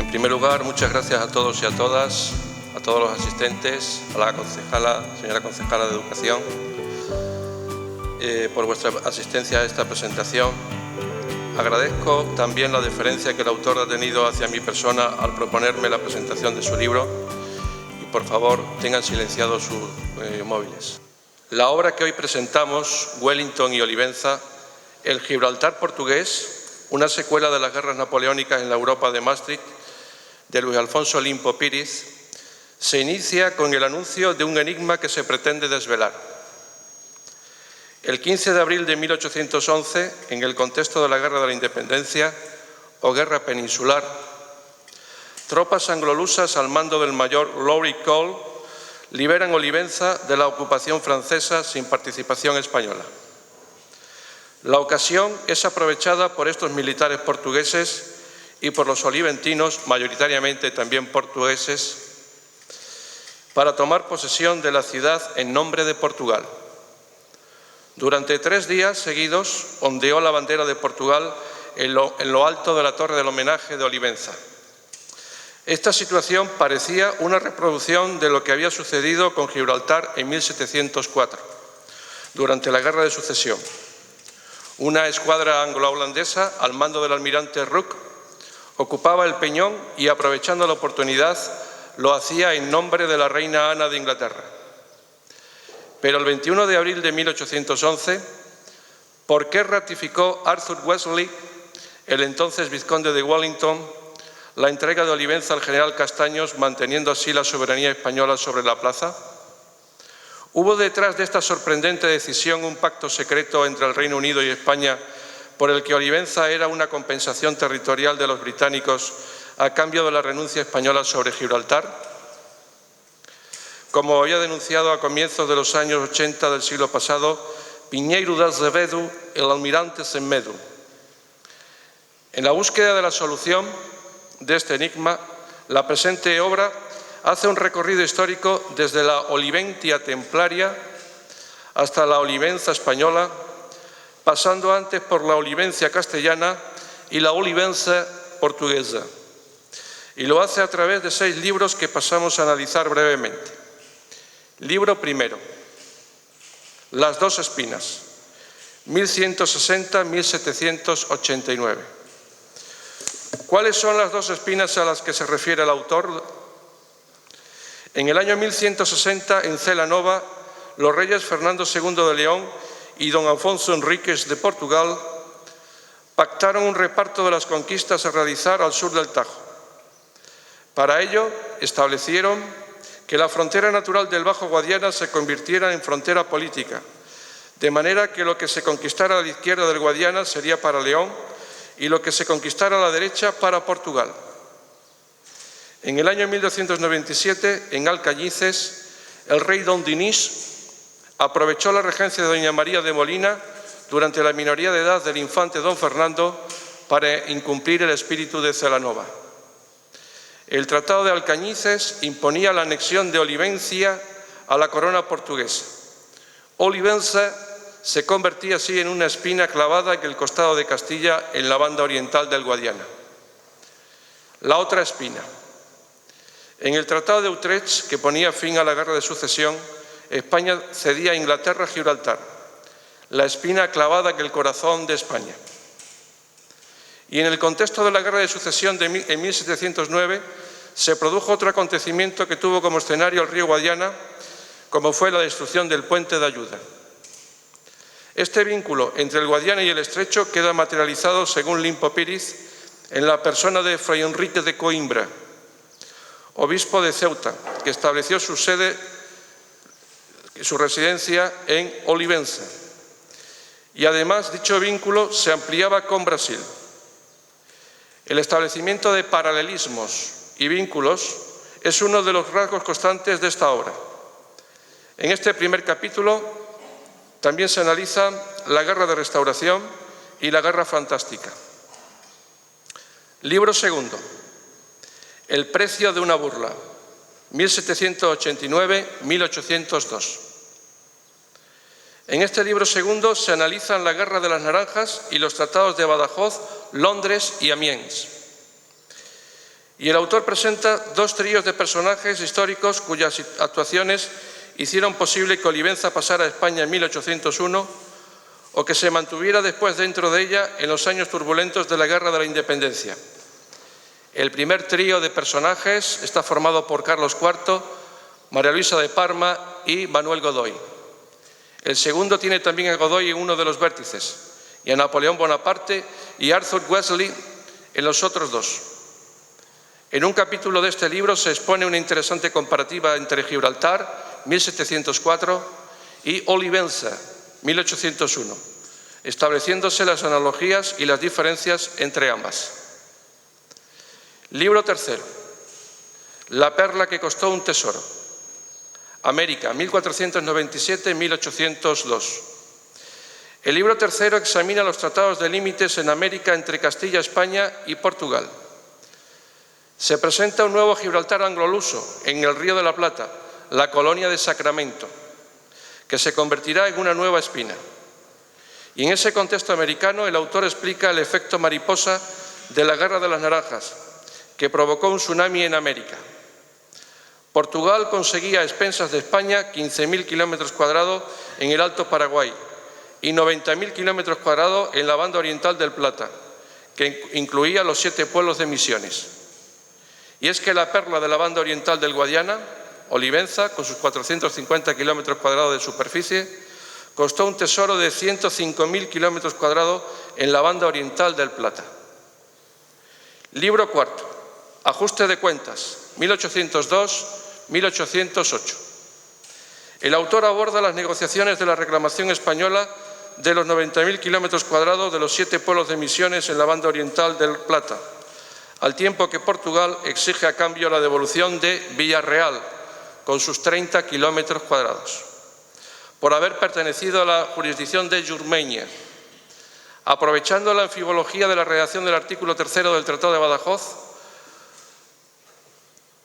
En primer lugar, muchas gracias a todos y a todas, a todos los asistentes, a la señora concejala de Educación, por vuestra asistencia a esta presentación. Agradezco también la deferencia que el autor ha tenido hacia mi persona al proponerme la presentación de su libro y, por favor, tengan silenciados sus móviles. La obra que hoy presentamos, Wellington y Olivenza, el Gibraltar portugués, una secuela de las guerras napoleónicas en la Europa de Maastricht, de Luis Alfonso Limpo Píriz, se inicia con el anuncio de un enigma que se pretende desvelar. El 15 de abril de 1811, en el contexto de la Guerra de la Independencia o Guerra Peninsular, tropas anglolusas al mando del mayor Lawrie Cole liberan Olivenza de la ocupación francesa sin participación española. La ocasión es aprovechada por estos militares portugueses y por los oliventinos, mayoritariamente también portugueses, para tomar posesión de la ciudad en nombre de Portugal. Durante 3 días seguidos ondeó la bandera de Portugal en lo alto de la torre del homenaje de Olivenza. Esta situación parecía una reproducción de lo que había sucedido con Gibraltar en 1704, durante la Guerra de Sucesión. Una escuadra anglo-holandesa, al mando del almirante Rooke, ocupaba el peñón y, aprovechando la oportunidad, lo hacía en nombre de la reina Ana de Inglaterra. Pero el 21 de abril de 1811, ¿por qué ratificó Arthur Wellesley, el entonces vizconde de Wellington, la entrega de Olivenza al general Castaños, manteniendo así la soberanía española sobre la plaza? ¿Hubo detrás de esta sorprendente decisión un pacto secreto entre el Reino Unido y España por el que Olivenza era una compensación territorial de los británicos a cambio de la renuncia española sobre Gibraltar? Como había denunciado a comienzos de los años 80 del siglo pasado Pinheiro de Azevedo, el almirante Semedo. En la búsqueda de la solución de este enigma, la presente obra hace un recorrido histórico desde la Oliventia templaria hasta la Olivenza española, pasando antes por la Olivencia castellana y la Olivenza portuguesa. Y lo hace a través de 6 libros que pasamos a analizar brevemente. Libro primero, Las dos espinas, 1160-1789. ¿Cuáles son las dos espinas a las que se refiere el autor? En el año 1160, en Celanova, los reyes Fernando II de León y don Afonso Enríquez de Portugal pactaron un reparto de las conquistas a realizar al sur del Tajo. Para ello, establecieron que la frontera natural del Bajo Guadiana se convirtiera en frontera política, de manera que lo que se conquistara a la izquierda del Guadiana sería para León y lo que se conquistara a la derecha para Portugal. En el año 1297, en Alcañices, el rey don Dinís aprovechó la regencia de doña María de Molina durante la minoría de edad del infante don Fernando para incumplir el espíritu de Celanova. El Tratado de Alcañices imponía la anexión de Olivencia a la corona portuguesa. Olivenza se convertía así en una espina clavada en el costado de Castilla en la banda oriental del Guadiana. La otra espina. En el Tratado de Utrecht, que ponía fin a la Guerra de Sucesión, España cedía a Inglaterra Gibraltar, la espina clavada en el corazón de España. Y en el contexto de la Guerra de Sucesión en 1709 se produjo otro acontecimiento que tuvo como escenario el río Guadiana, como fue la destrucción del puente de Ayuda. Este vínculo entre el Guadiana y el Estrecho queda materializado, según Limpo Píriz, en la persona de Fray Enrique de Coimbra, obispo de Ceuta, que estableció su residencia en Olivenza. Y además dicho vínculo se ampliaba con Brasil. El establecimiento de paralelismos y vínculos es uno de los rasgos constantes de esta obra. En este primer capítulo también se analiza la Guerra de Restauración y la Guerra Fantástica. Libro segundo, El precio de una burla, 1789-1802. En este libro segundo se analizan la Guerra de las Naranjas y los tratados de Badajoz, Londres y Amiens. Y el autor presenta dos tríos de personajes históricos cuyas actuaciones hicieron posible que Olivenza pasara a España en 1801 o que se mantuviera después dentro de ella en los años turbulentos de la Guerra de la Independencia. El primer trío de personajes está formado por Carlos IV, María Luisa de Parma y Manuel Godoy. El segundo tiene también a Godoy en uno de los vértices y a Napoleón Bonaparte y Arthur Wellesley en los otros dos. En un capítulo de este libro se expone una interesante comparativa entre Gibraltar, 1704, y Olivenza, 1801, estableciéndose las analogías y las diferencias entre ambas. Libro tercero. La perla que costó un tesoro. América, 1497-1802. El libro tercero examina los tratados de límites en América entre Castilla, España y Portugal. Se presenta un nuevo Gibraltar anglo-luso en el Río de la Plata, la colonia de Sacramento, que se convertirá en una nueva espina. Y en ese contexto americano el autor explica el efecto mariposa de la Guerra de las Naranjas, que provocó un tsunami en América. Portugal conseguía a expensas de España 15.000 kilómetros cuadrados en el Alto Paraguay y 90.000 kilómetros cuadrados en la banda oriental del Plata, que incluía los 7 pueblos de Misiones. Y es que la perla de la banda oriental del Guadiana, Olivenza, con sus 450 kilómetros cuadrados de superficie, costó un tesoro de 105.000 kilómetros cuadrados en la banda oriental del Plata. Libro cuarto. Ajuste de cuentas, 1802-1808. El autor aborda las negociaciones de la reclamación española de los 90.000 kilómetros cuadrados de los 7 pueblos de Misiones en la banda oriental del Plata, al tiempo que Portugal exige a cambio la devolución de Villarreal, con sus 30 kilómetros cuadrados, por haber pertenecido a la jurisdicción de Jurmeña. Aprovechando la anfibología de la redacción del artículo 3 del Tratado de Badajoz,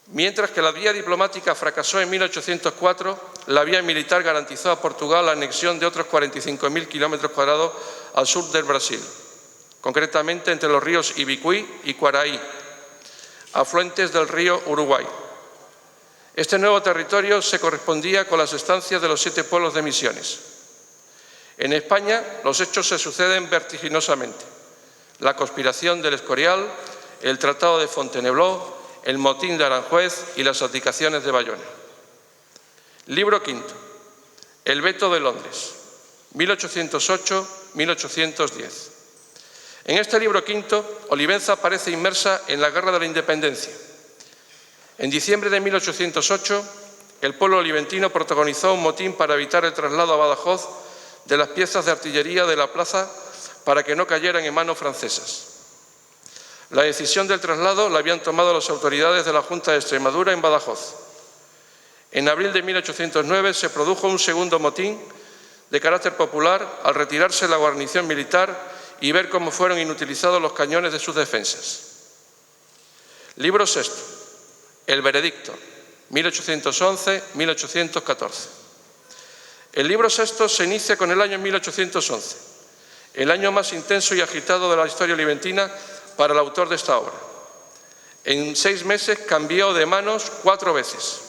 mientras que la vía diplomática fracasó en 1804, la vía militar garantizó a Portugal la anexión de otros 45.000 kilómetros cuadrados al sur del Brasil, concretamente entre los ríos Ibicuí y Cuaraí, afluentes del río Uruguay. Este nuevo territorio se correspondía con las estancias de los 7 pueblos de Misiones. En España los hechos se suceden vertiginosamente. La conspiración del Escorial, el Tratado de Fontainebleau, el motín de Aranjuez y las abdicaciones de Bayona. Libro quinto. El veto de Londres, 1808-1810. En este libro quinto, Olivenza aparece inmersa en la Guerra de la Independencia. En diciembre de 1808, el pueblo oliventino protagonizó un motín para evitar el traslado a Badajoz de las piezas de artillería de la plaza para que no cayeran en manos francesas. La decisión del traslado la habían tomado las autoridades de la Junta de Extremadura en Badajoz. En abril de 1809 se produjo un segundo motín de carácter popular al retirarse la guarnición militar y ver cómo fueron inutilizados los cañones de sus defensas. Libro sexto. El veredicto, 1811-1814. El libro sexto se inicia con el año 1811, el año más intenso y agitado de la historia oliventina para el autor de esta obra. En 6 meses cambió de manos 4 veces.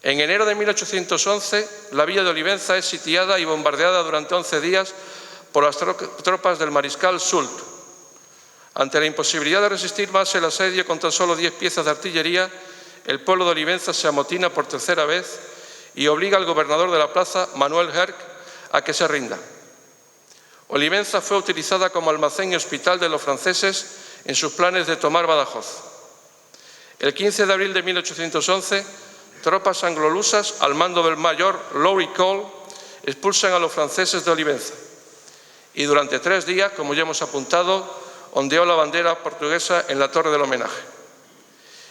En enero de 1811, la villa de Olivenza es sitiada y bombardeada durante 11 días por las tropas del mariscal Soult. Ante la imposibilidad de resistir más el asedio con tan solo 10 piezas de artillería, el pueblo de Olivenza se amotina por tercera vez y obliga al gobernador de la plaza, Manuel Herc, a que se rinda. Olivenza fue utilizada como almacén y hospital de los franceses en sus planes de tomar Badajoz. El 15 de abril de 1811, tropas anglo-lusas al mando del mayor Lowry Cole expulsan a los franceses de Olivenza y durante 3 días, como ya hemos apuntado, ondeó la bandera portuguesa en la torre del homenaje.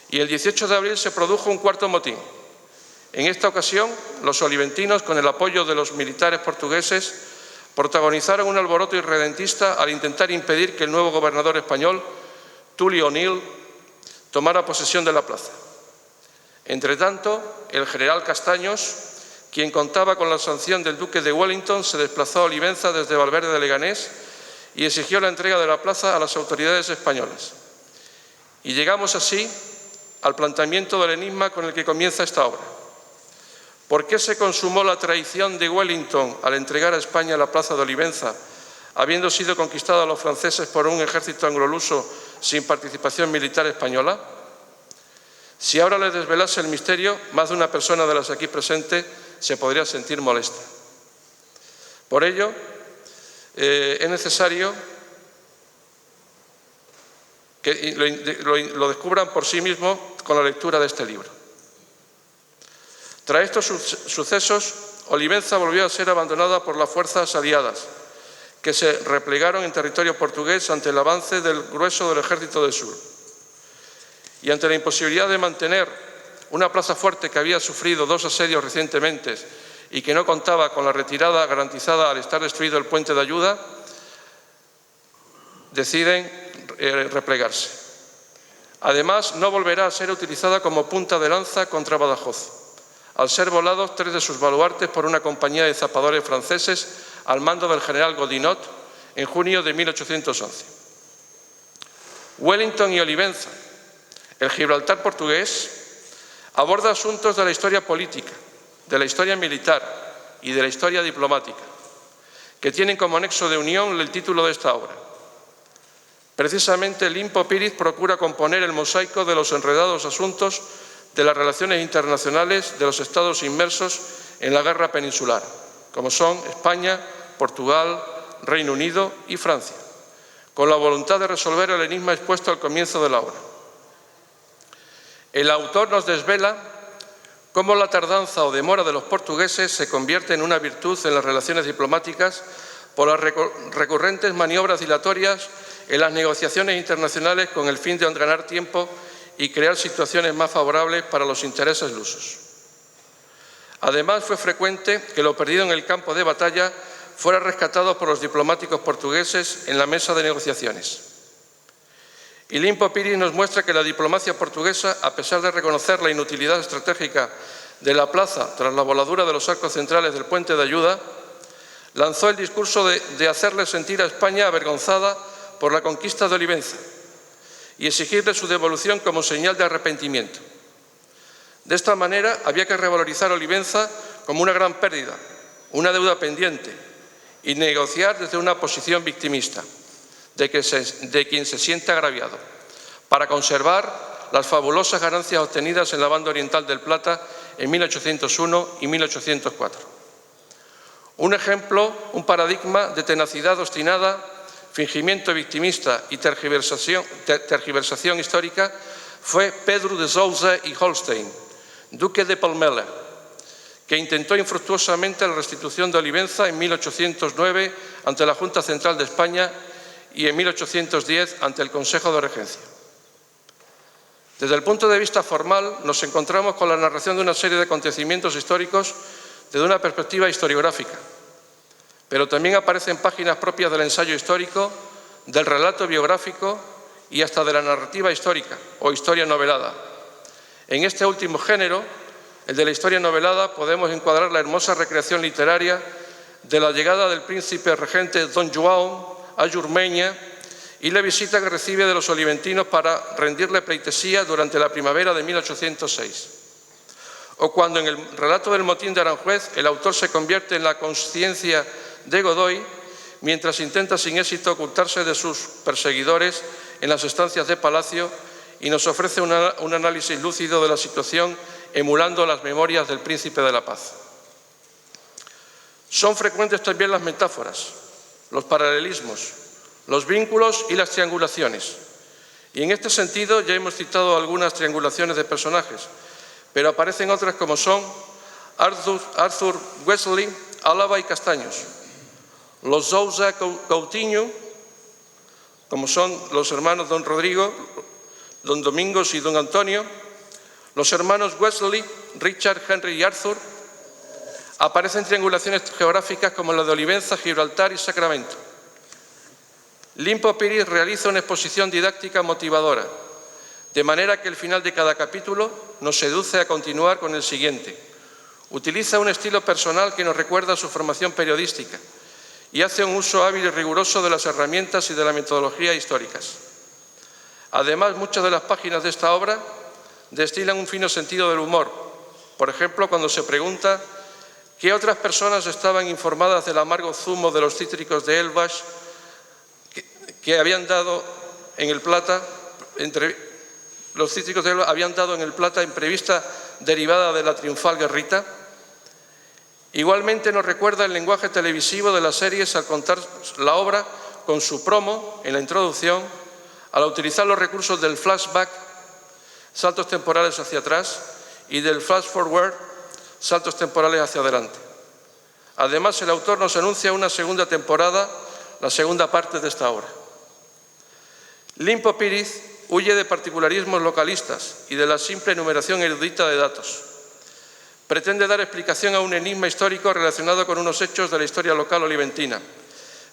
Y el 18 de abril se produjo un cuarto motín. En esta ocasión, los oliventinos, con el apoyo de los militares portugueses, protagonizaron un alboroto irredentista al intentar impedir que el nuevo gobernador español, Tully O'Neill, tomara posesión de la plaza. Entretanto, el general Castaños, quien contaba con la sanción del duque de Wellington, se desplazó a Olivenza desde Valverde de Leganés y exigió la entrega de la plaza a las autoridades españolas. Y llegamos así al planteamiento del enigma con el que comienza esta obra. ¿Por qué se consumó la traición de Wellington al entregar a España la plaza de Olivenza, habiendo sido conquistada a los franceses por un ejército angloluso sin participación militar española? Si ahora les desvelase el misterio, más de una persona de las aquí presentes se podría sentir molesta. Por ello, es necesario que lo descubran por sí mismos con la lectura de este libro. Tras estos sucesos, Olivenza volvió a ser abandonada por las fuerzas aliadas, que se replegaron en territorio portugués ante el avance del grueso del ejército del sur. Y ante la imposibilidad de mantener una plaza fuerte que había sufrido 2 asedios recientemente y que no contaba con la retirada garantizada al estar destruido el puente de ayuda, deciden replegarse. Además, no volverá a ser utilizada como punta de lanza contra Badajoz, al ser volados 3 de sus baluartes por una compañía de zapadores franceses al mando del general Godinot en junio de 1811. Wellington y Olivenza, el Gibraltar portugués, aborda asuntos de la historia política, de la historia militar y de la historia diplomática, que tienen como nexo de unión el título de esta obra. Precisamente, Limpo Píriz procura componer el mosaico de los enredados asuntos de las relaciones internacionales de los estados inmersos en la guerra peninsular, como son España, Portugal, Reino Unido y Francia, con la voluntad de resolver el enigma expuesto al comienzo de la obra. El autor nos desvela cómo la tardanza o demora de los portugueses se convierte en una virtud en las relaciones diplomáticas por las recurrentes maniobras dilatorias en las negociaciones internacionales con el fin de ganar tiempo y crear situaciones más favorables para los intereses lusos. Además, fue frecuente que lo perdido en el campo de batalla fuera rescatado por los diplomáticos portugueses en la mesa de negociaciones. Y Limpo Píriz nos muestra que la diplomacia portuguesa, a pesar de reconocer la inutilidad estratégica de la plaza tras la voladura de los arcos centrales del puente de ayuda, lanzó el discurso de hacerle sentir a España avergonzada por la conquista de Olivenza y exigirle su devolución como señal de arrepentimiento. De esta manera, había que revalorizar Olivenza como una gran pérdida, una deuda pendiente, y negociar desde una posición victimista, de quien se siente agraviado, para conservar las fabulosas ganancias obtenidas en la banda oriental del Plata en 1801 y 1804. Un ejemplo, un paradigma de tenacidad obstinada, fingimiento victimista y tergiversación histórica fue Pedro de Sousa y Holstein, duque de Palmela, que intentó infructuosamente la restitución de Olivenza en 1809 ante la Junta Central de España y en 1810 ante el Consejo de Regencia. Desde el punto de vista formal, nos encontramos con la narración de una serie de acontecimientos históricos desde una perspectiva historiográfica, pero también aparecen páginas propias del ensayo histórico, del relato biográfico y hasta de la narrativa histórica o historia novelada. En este último género, el de la historia novelada, podemos encuadrar la hermosa recreación literaria de la llegada del príncipe regente Don João a Jurmeña y la visita que recibe de los oliventinos para rendirle pleitesía durante la primavera de 1806. O cuando en el relato del motín de Aranjuez el autor se convierte en la conciencia de Godoy mientras intenta sin éxito ocultarse de sus perseguidores en las estancias de Palacio y nos ofrece un análisis lúcido de la situación emulando las memorias del Príncipe de la Paz. Son frecuentes también las metáforas, los paralelismos, los vínculos y las triangulaciones. Y en este sentido ya hemos citado algunas triangulaciones de personajes, pero aparecen otras como son Arthur Wesley, Álava y Castaños, los Sousa Coutinho, como son los hermanos Don Rodrigo, Don Domingos y Don Antonio, los hermanos Wesley, Richard, Henry y Arthur. Aparecen triangulaciones geográficas como la de Olivenza, Gibraltar y Sacramento. Limpo Píriz realiza una exposición didáctica motivadora, de manera que el final de cada capítulo nos seduce a continuar con el siguiente. Utiliza un estilo personal que nos recuerda a su formación periodística y hace un uso hábil y riguroso de las herramientas y de la metodología históricas. Además, muchas de las páginas de esta obra destilan un fino sentido del humor. Por ejemplo, cuando se pregunta qué otras personas estaban informadas del amargo zumo de los cítricos de Elbach que habían dado en el Plata, los cítricos de Elbach habían dado en el Plata en prevista derivada de la triunfal guerrita. Igualmente nos recuerda el lenguaje televisivo de las series al contar la obra con su promo en la introducción, al utilizar los recursos del flashback, saltos temporales hacia atrás, y del flash forward, saltos temporales hacia adelante. Además, el autor nos anuncia una segunda temporada, la segunda parte de esta obra. Limpo Píriz huye de particularismos localistas y de la simple enumeración erudita de datos. Pretende dar explicación a un enigma histórico relacionado con unos hechos de la historia local oliventina,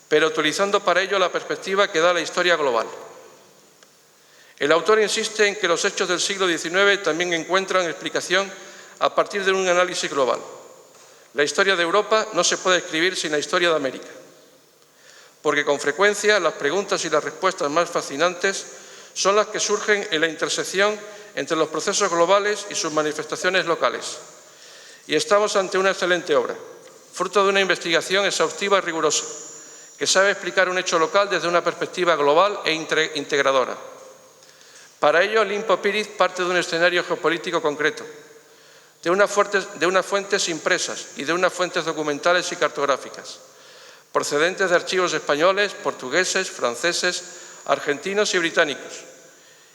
pero utilizando para ello la perspectiva que da la historia global. El autor insiste en que los hechos del siglo XIX también encuentran explicación a partir de un análisis global. La historia de Europa no se puede escribir sin la historia de América, porque con frecuencia las preguntas y las respuestas más fascinantes son las que surgen en la intersección entre los procesos globales y sus manifestaciones locales. Y estamos ante una excelente obra, fruto de una investigación exhaustiva y rigurosa, que sabe explicar un hecho local desde una perspectiva global e integradora. Para ello, Limpo Píriz parte de un escenario geopolítico concreto, de unas fuentes impresas y de unas fuentes documentales y cartográficas, procedentes de archivos españoles, portugueses, franceses, argentinos y británicos,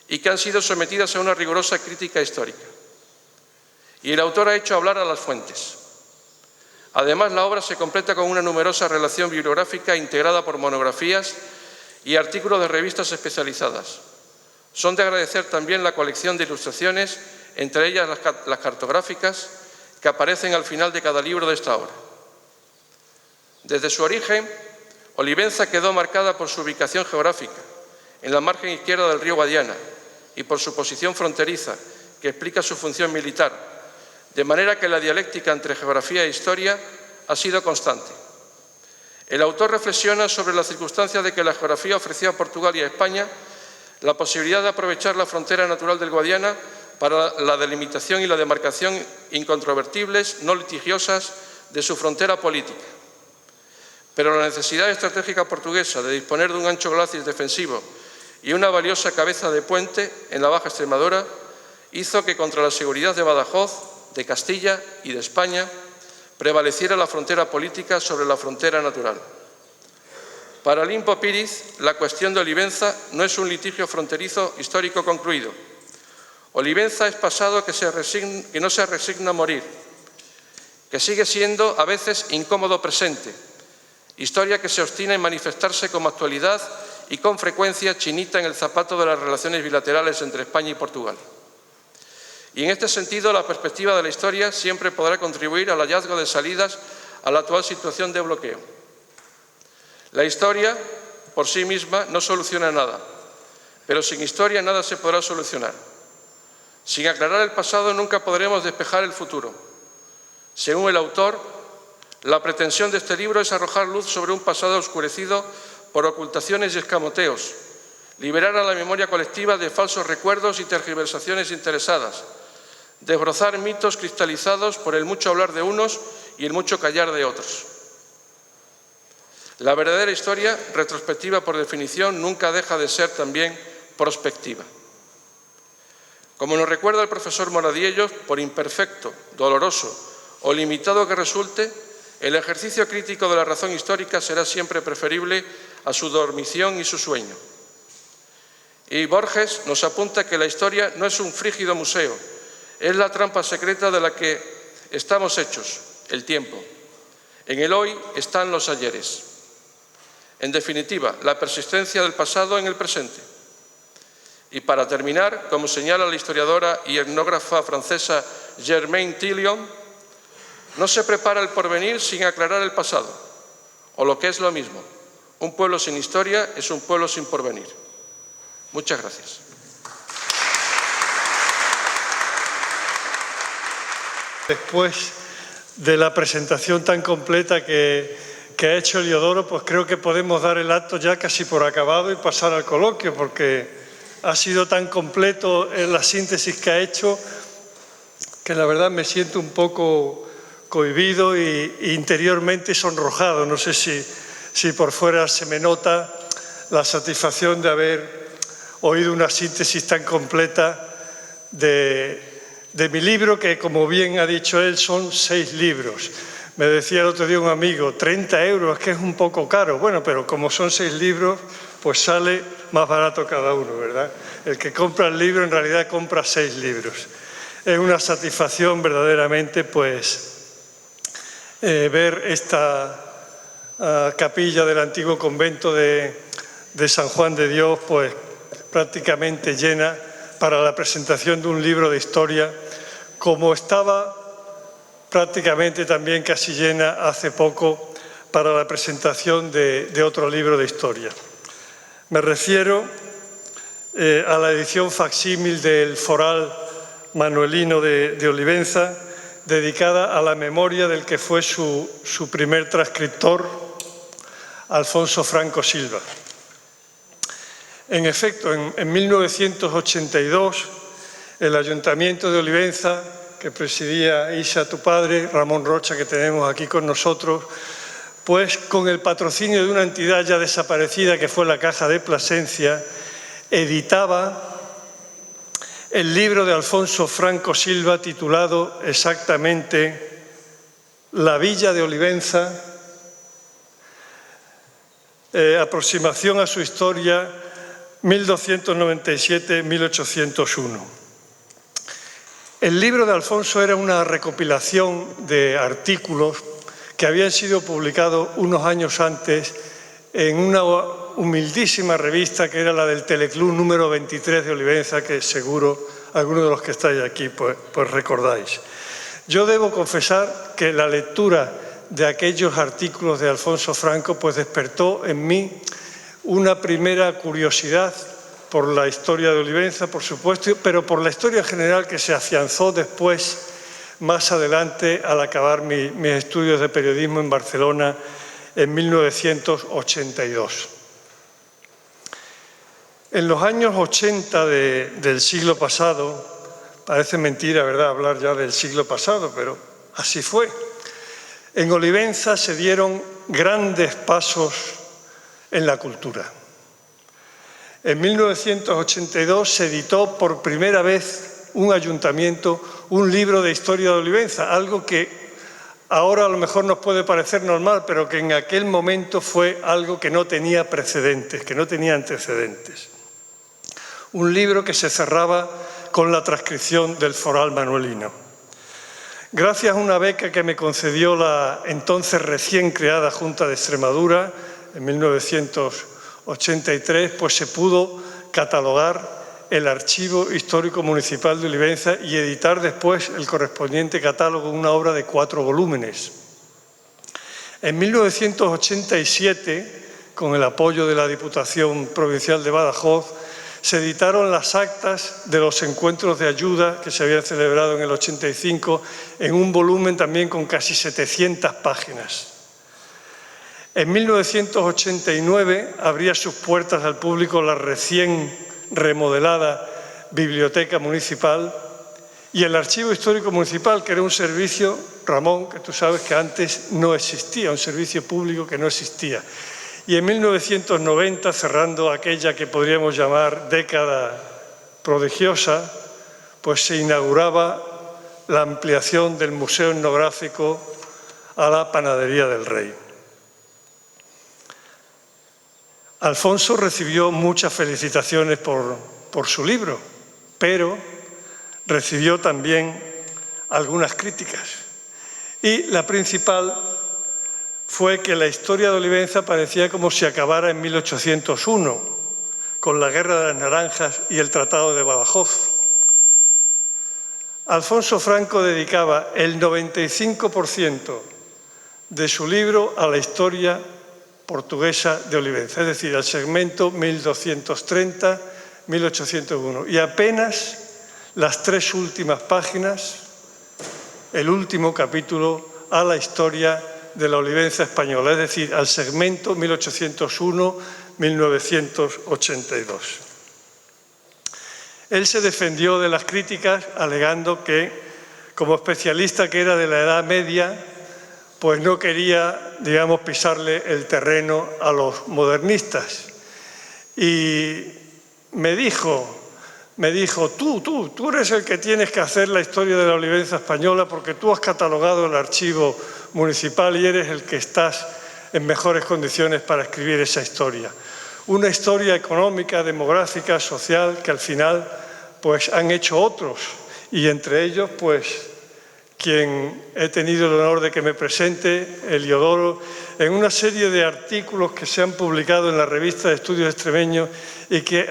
y que han sido sometidas a una rigurosa crítica histórica. Y el autor ha hecho hablar a las fuentes. Además, la obra se completa con una numerosa relación bibliográfica integrada por monografías y artículos de revistas especializadas. Son de agradecer también la colección de ilustraciones, entre ellas las cartográficas, que aparecen al final de cada libro de esta obra. Desde su origen, Olivenza quedó marcada por su ubicación geográfica, en la margen izquierda del río Guadiana, y por su posición fronteriza, que explica su función militar, de manera que la dialéctica entre geografía e historia ha sido constante. El autor reflexiona sobre la circunstancia de que la geografía ofreció a Portugal y a España la posibilidad de aprovechar la frontera natural del Guadiana para la delimitación y la demarcación incontrovertibles, no litigiosas, de su frontera política. Pero la necesidad estratégica portuguesa de disponer de un ancho glacis defensivo y una valiosa cabeza de puente en la Baja Extremadura hizo que contra la seguridad de Badajoz, de Castilla y de España prevaleciera la frontera política sobre la frontera natural. Para Limpo Píriz, la cuestión de Olivenza no es un litigio fronterizo histórico concluido. Olivenza es pasado que no se resigna a morir, que sigue siendo a veces incómodo presente, historia que se obstina en manifestarse como actualidad y con frecuencia chinita en el zapato de las relaciones bilaterales entre España y Portugal. Y en este sentido, la perspectiva de la historia siempre podrá contribuir al hallazgo de salidas a la actual situación de bloqueo. La historia, por sí misma, no soluciona nada, pero sin historia nada se podrá solucionar. Sin aclarar el pasado nunca podremos despejar el futuro. Según el autor, la pretensión de este libro es arrojar luz sobre un pasado oscurecido por ocultaciones y escamoteos, liberar a la memoria colectiva de falsos recuerdos y tergiversaciones interesadas, desbrozar mitos cristalizados por el mucho hablar de unos y el mucho callar de otros. La verdadera historia, retrospectiva por definición, nunca deja de ser también prospectiva. Como nos recuerda el profesor Moradiellos, por imperfecto, doloroso o limitado que resulte, el ejercicio crítico de la razón histórica será siempre preferible a su dormición y su sueño. Y Borges nos apunta que la historia no es un frígido museo, es la trampa secreta de la que estamos hechos, el tiempo. En el hoy están los ayeres. En definitiva, la persistencia del pasado en el presente. Y para terminar, como señala la historiadora y etnógrafa francesa Germaine Tillion, no se prepara el porvenir sin aclarar el pasado, o lo que es lo mismo, un pueblo sin historia es un pueblo sin porvenir. Muchas gracias. Después de la presentación tan completa que ha hecho Eliodoro, pues creo que podemos dar el acto ya casi por acabado y pasar al coloquio, porque ha sido tan completo en la síntesis que ha hecho que la verdad me siento un poco cohibido e interiormente sonrojado. No sé si por fuera se me nota la satisfacción de haber oído una síntesis tan completa de mi libro, que como bien ha dicho él, son 6 libros. Me decía el otro día un amigo, 30 euros, es que es un poco caro. Bueno, pero como son 6 libros, pues sale más barato cada uno, ¿verdad? El que compra el libro en realidad compra 6 libros. Es una satisfacción verdaderamente, pues, ver esta capilla del antiguo convento de San Juan de Dios, pues, prácticamente llena para la presentación de un libro de historia, como estaba prácticamente también casi llena hace poco para la presentación de otro libro de historia. Me refiero a la edición facsímil del Foral Manuelino de Olivenza, dedicada a la memoria del que fue su primer transcriptor, Alfonso Franco Silva. En efecto, en 1982, el Ayuntamiento de Olivenza, que presidía Isa, tu padre, Ramón Rocha, que tenemos aquí con nosotros, pues con el patrocinio de una entidad ya desaparecida que fue la Caja de Plasencia, editaba el libro de Alfonso Franco Silva titulado exactamente La Villa de Olivenza, aproximación a su historia 1297-1801. El libro de Alfonso era una recopilación de artículos que habían sido publicados unos años antes en una humildísima revista que era la del Teleclub número 23 de Olivenza, que seguro algunos de los que estáis aquí pues recordáis. Yo debo confesar que la lectura de aquellos artículos de Alfonso Franco pues despertó en mí una primera curiosidad por la historia de Olivenza, por supuesto, pero por la historia general que se afianzó después, más adelante, al acabar mis estudios de periodismo en Barcelona en 1982. En los años 80 del siglo pasado, parece mentira, ¿verdad?, hablar ya del siglo pasado, pero así fue. En Olivenza se dieron grandes pasos en la cultura. En 1982 se editó por primera vez un ayuntamiento, un libro de historia de Olivenza, algo que ahora a lo mejor nos puede parecer normal, pero que en aquel momento fue algo que no tenía precedentes, que no tenía antecedentes. Un libro que se cerraba con la transcripción del Foral Manuelino. Gracias a una beca que me concedió la entonces recién creada Junta de Extremadura, en 1983, pues se pudo catalogar el Archivo Histórico Municipal de Olivenza y editar después el correspondiente catálogo, una obra de 4 volúmenes. En 1987, con el apoyo de la Diputación Provincial de Badajoz, se editaron las actas de los encuentros de ayuda que se habían celebrado en el 85 en un volumen también con casi 700 páginas. En 1989 abría sus puertas al público la recién remodelada Biblioteca Municipal y el Archivo Histórico Municipal, que era un servicio, Ramón, que tú sabes que antes no existía, un servicio público que no existía. Y en 1990, cerrando aquella que podríamos llamar década prodigiosa, pues se inauguraba la ampliación del Museo Etnográfico a la Panadería del Rey. Alfonso recibió muchas felicitaciones por su libro, pero recibió también algunas críticas. Y la principal fue que la historia de Olivenza parecía como si acabara en 1801, con la Guerra de las Naranjas y el Tratado de Badajoz. Alfonso Franco dedicaba el 95% de su libro a la historia portuguesa de Olivenza, es decir, al segmento 1230-1801. Y apenas las 3 últimas páginas, el último capítulo, a la historia de la Olivenza española, es decir, al segmento 1801-1982. Él se defendió de las críticas alegando que, como especialista que era de la Edad Media, pues no quería, digamos, pisarle el terreno a los modernistas. Y me dijo, tú eres el que tienes que hacer la historia de la Olivenza española porque tú has catalogado el archivo municipal y eres el que estás en mejores condiciones para escribir esa historia. Una historia económica, demográfica, social, que al final pues han hecho otros, y entre ellos pues quien he tenido el honor de que me presente, Heliodoro, en una serie de artículos que se han publicado en la revista de Estudios Extremeños y que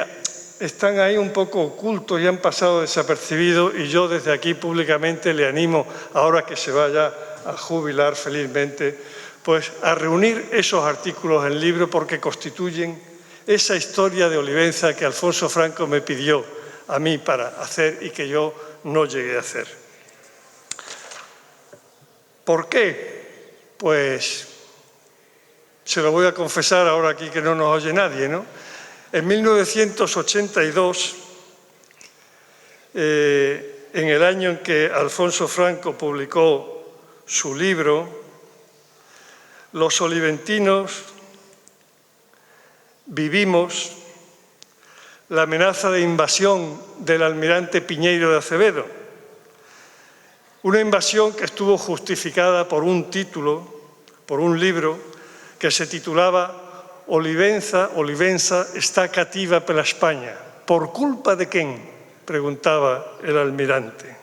están ahí un poco ocultos y han pasado desapercibidos, y yo desde aquí públicamente le animo, ahora que se vaya a jubilar felizmente, pues a reunir esos artículos en libro porque constituyen esa historia de Olivenza que Alfonso Franco me pidió a mí para hacer y que yo no llegué a hacer. ¿Por qué? Pues se lo voy a confesar ahora aquí que no nos oye nadie, ¿no? En 1982, en el año en que Alfonso Franco publicó su libro, los oliventinos vivimos la amenaza de invasión del almirante Piñeiro de Acevedo, una invasión que estuvo justificada por un título, por un libro que se titulaba Olivenza está cativa per la España. ¿Por culpa de quién?, preguntaba el almirante.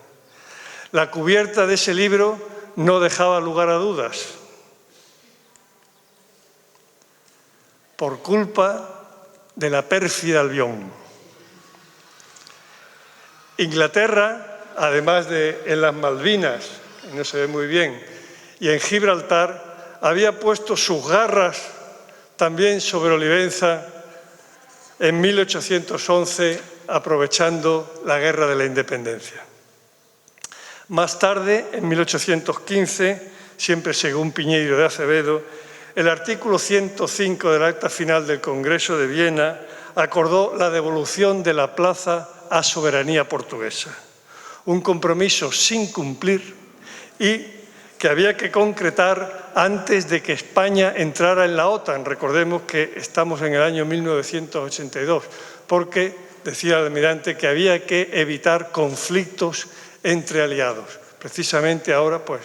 La cubierta de ese libro no dejaba lugar a dudas. Por culpa de la pérfida Albión. Inglaterra, además de en las Malvinas, que no se ve muy bien, y en Gibraltar, había puesto sus garras también sobre Olivenza en 1811, aprovechando la Guerra de la Independencia. Más tarde, en 1815, siempre según Piñeiro de Acevedo, el artículo 105 del Acta Final del Congreso de Viena acordó la devolución de la plaza a soberanía portuguesa. Un compromiso sin cumplir y que había que concretar antes de que España entrara en la OTAN. Recordemos que estamos en el año 1982, porque decía el almirante que había que evitar conflictos entre aliados. Precisamente ahora, pues,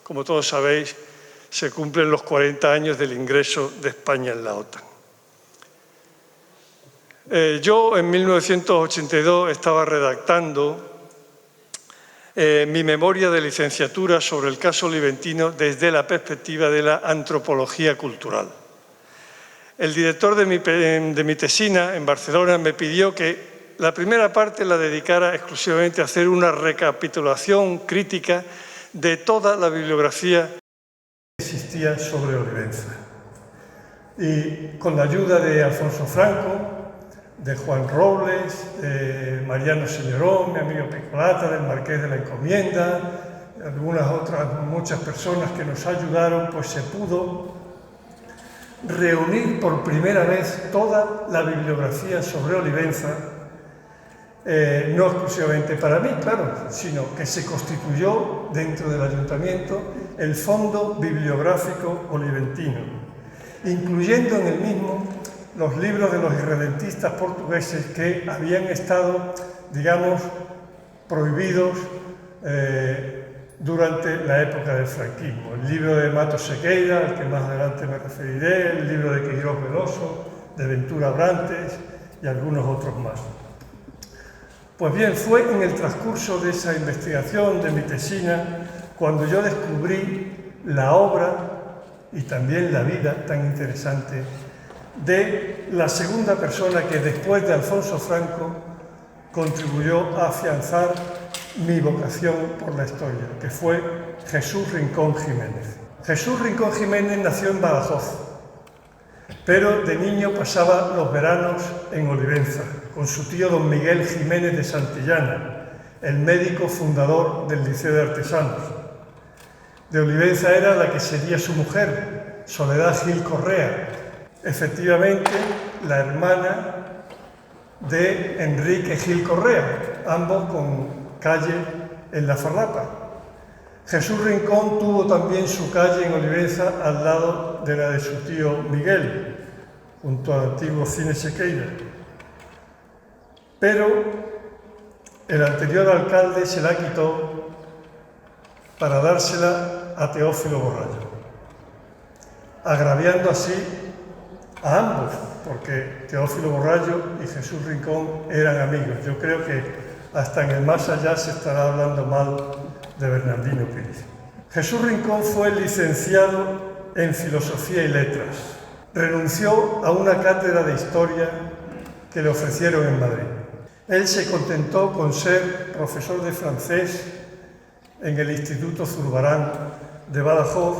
como todos sabéis, se cumplen los 40 años del ingreso de España en la OTAN. Yo en 1982 estaba redactando mi memoria de licenciatura sobre el caso oliventino desde la perspectiva de la antropología cultural. El director de mi tesina en Barcelona me pidió que la primera parte la dedicara exclusivamente a hacer una recapitulación crítica de toda la bibliografía que existía sobre Olivenza. Y con la ayuda de Alfonso Franco, de Juan Robles, de Mariano Señorón, mi amigo Picolata, del Marqués de la Encomienda, algunas otras muchas personas que nos ayudaron, pues se pudo reunir por primera vez toda la bibliografía sobre Olivenza, no exclusivamente para mí, claro, sino que se constituyó dentro del ayuntamiento el Fondo Bibliográfico Oliventino, incluyendo en el mismo los libros de los irredentistas portugueses que habían estado, digamos, prohibidos durante la época del franquismo. El libro de Matos Sequeira, al que más adelante me referiré, el libro de Queiroz Veloso, de Ventura Abrantes y algunos otros más. Pues bien, fue en el transcurso de esa investigación de mi tesina cuando yo descubrí la obra y también la vida tan interesante de la segunda persona que después de Alfonso Franco contribuyó a afianzar mi vocación por la historia, que fue Jesús Rincón Jiménez. Jesús Rincón Jiménez nació en Badajoz, pero de niño pasaba los veranos en Olivenza, con su tío don Miguel Jiménez de Santillana, el médico fundador del Liceo de Artesanos. De Olivenza era la que sería su mujer, Soledad Gil Correa, efectivamente la hermana de Enrique Gil Correa, ambos con calle en La Farrapa. Jesús Rincón tuvo también su calle en Olivenza al lado de la de su tío Miguel, junto al antiguo Cine Sequeira. Pero el anterior alcalde se la quitó para dársela a Teófilo Borrallo, agraviando así a ambos, porque Teófilo Borrallo y Jesús Rincón eran amigos. Yo creo que hasta en el más allá se estará hablando mal de Bernardino Píriz. Jesús Rincón fue licenciado en Filosofía y Letras. Renunció a una cátedra de Historia que le ofrecieron en Madrid. Él se contentó con ser profesor de francés en el Instituto Zurbarán de Badajoz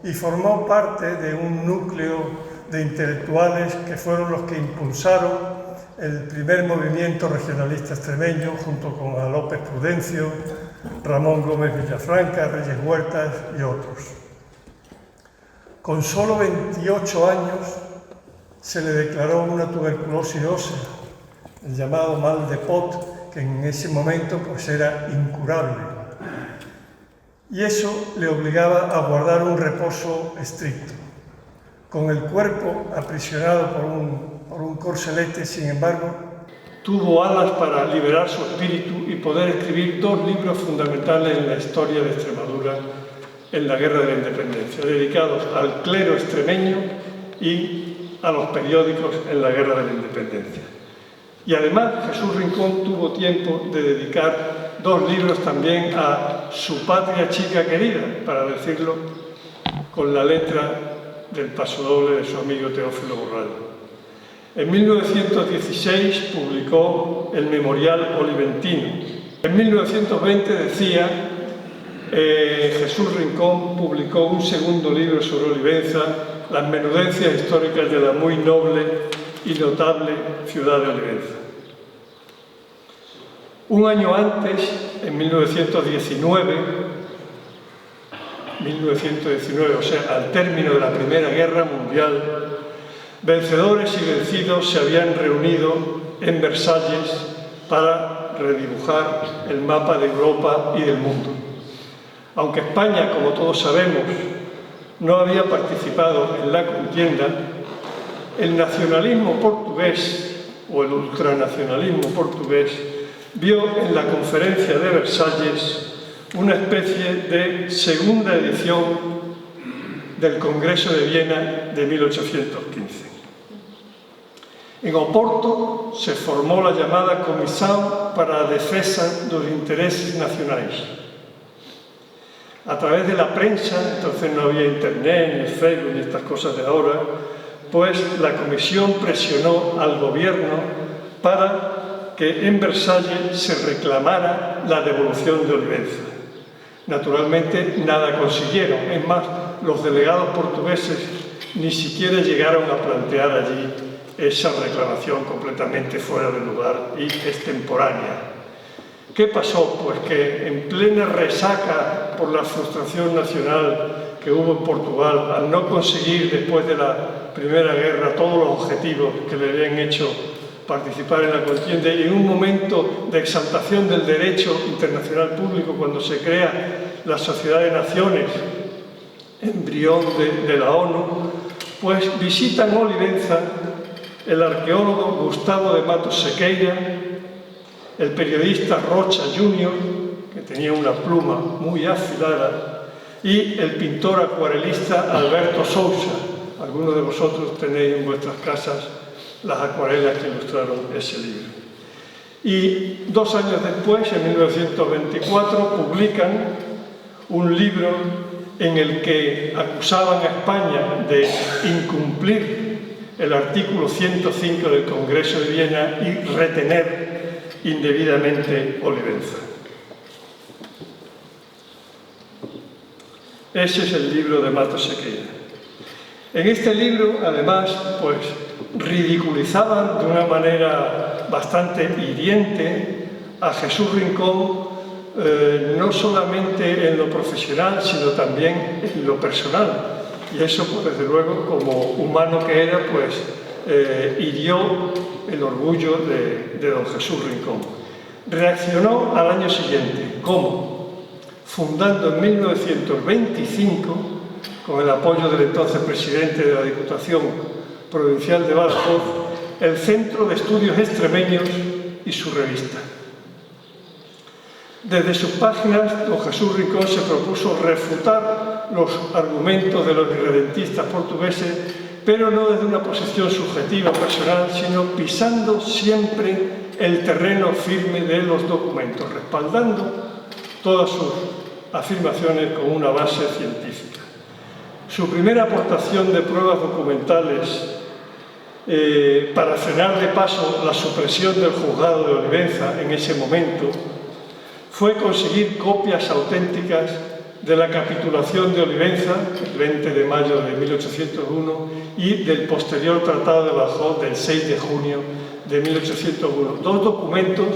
y formó parte de un núcleo de intelectuales que fueron los que impulsaron el primer movimiento regionalista extremeño junto con a López Prudencio, Ramón Gómez Villafranca, Reyes Huertas y otros. Con solo 28 años se le declaró una tuberculosis ósea, el llamado mal de Pot, que en ese momento pues era incurable. Y eso le obligaba a guardar un reposo estricto. Con el cuerpo aprisionado por un corselete, sin embargo, tuvo alas para liberar su espíritu y poder escribir 2 libros fundamentales en la historia de Extremadura en la Guerra de la Independencia, dedicados al clero extremeño y a los periódicos en la Guerra de la Independencia. Y además Jesús Rincón tuvo tiempo de dedicar 2 libros también a su patria chica querida, para decirlo con la letra del pasodoble de su amigo Teófilo Borrallo. En 1916 publicó el Memorial Oliventino. En 1920 decía Jesús Rincón publicó un segundo libro sobre Olivenza, Las menudencias históricas de la muy noble y notable ciudad de Olivenza. Un año antes, en 1919, o sea, al término de la Primera Guerra Mundial, vencedores y vencidos se habían reunido en Versalles para redibujar el mapa de Europa y del mundo. Aunque España, como todos sabemos, no había participado en la contienda, el nacionalismo portugués, o el ultranacionalismo portugués, vio en la Conferencia de Versalles una especie de segunda edición del Congreso de Viena de 1815. En Oporto se formó la llamada Comisión para a Defensa dos Intereses Nacionais. A través de la prensa, entonces no había internet, ni Facebook, ni estas cosas de ahora, pues la comisión presionó al gobierno para que en Versalles se reclamara la devolución de Olivenza. Naturalmente nada consiguieron, es más, los delegados portugueses ni siquiera llegaron a plantear allí esa reclamación completamente fuera de lugar y extemporánea. ¿Qué pasó? Pues que en plena resaca por la frustración nacional que hubo en Portugal al no conseguir después de la Primera Guerra todos los objetivos que le habían hecho participar en la contienda, y en un momento de exaltación del derecho internacional público, cuando se crea la Sociedad de Naciones, embrión de la ONU, pues visitan Olivenza el arqueólogo Gustavo de Matos Sequeira, el periodista Rocha Jr., que tenía una pluma muy afilada, y el pintor acuarelista Alberto Sousa. Algunos de vosotros tenéis en vuestras casas las acuarelas que ilustraron ese libro. Y 2 años después, en 1924, publican un libro en el que acusaban a España de incumplir el artículo 105 del Congreso de Viena y retener indebidamente Olivenza. Ese es el libro de Matos Sequeira. En este libro, además, pues ridiculizaban de una manera bastante hiriente a Jesús Rincón, no solamente en lo profesional, sino también en lo personal. Y eso, pues, desde luego, como humano que era, pues hirió el orgullo de don Jesús Rincón. Reaccionó al año siguiente. ¿Cómo? Fundando en 1925, con el apoyo del entonces presidente de la Diputación Provincial de Badajoz, el Centro de Estudios Extremeños y su revista. Desde sus páginas, don Jesús Rincón se propuso refutar los argumentos de los irredentistas portugueses, pero no desde una posición subjetiva personal, sino pisando siempre el terreno firme de los documentos, respaldando todas sus afirmaciones con una base científica. Su primera aportación de pruebas documentales para frenar de paso la supresión del juzgado de Olivenza en ese momento fue conseguir copias auténticas de la capitulación de Olivenza, el 20 de mayo de 1801, y del posterior Tratado de Badajoz del 6 de junio de 1801. Dos documentos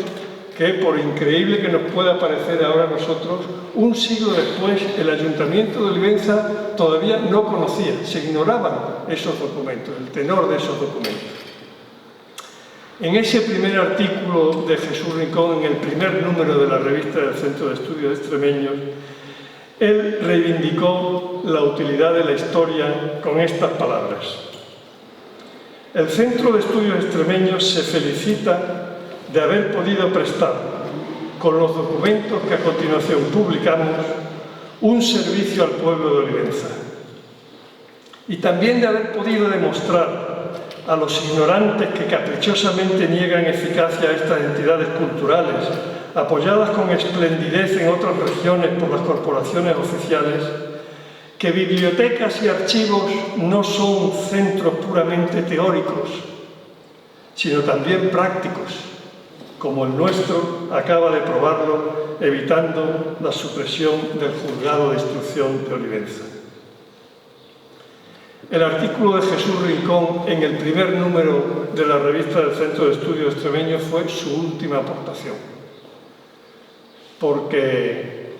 que, por increíble que nos pueda parecer ahora a nosotros, un siglo después el Ayuntamiento de Olivenza todavía no conocía, se ignoraban esos documentos, el tenor de esos documentos. En ese primer artículo de Jesús Rincón, en el primer número de la revista del Centro de Estudios Extremeños, él reivindicó la utilidad de la historia con estas palabras. El Centro de Estudios Extremeños se felicita de haber podido prestar, con los documentos que a continuación publicamos, un servicio al pueblo de Olivenza. Y también de haber podido demostrar a los ignorantes que caprichosamente niegan eficacia a estas entidades culturales, apoyadas con esplendidez en otras regiones por las corporaciones oficiales, que bibliotecas y archivos no son centros puramente teóricos, sino también prácticos, como el nuestro acaba de probarlo, evitando la supresión del juzgado de instrucción de Olivenza. El artículo de Jesús Rincón en el primer número de la revista del Centro de Estudios Extremeños fue su última aportación, porque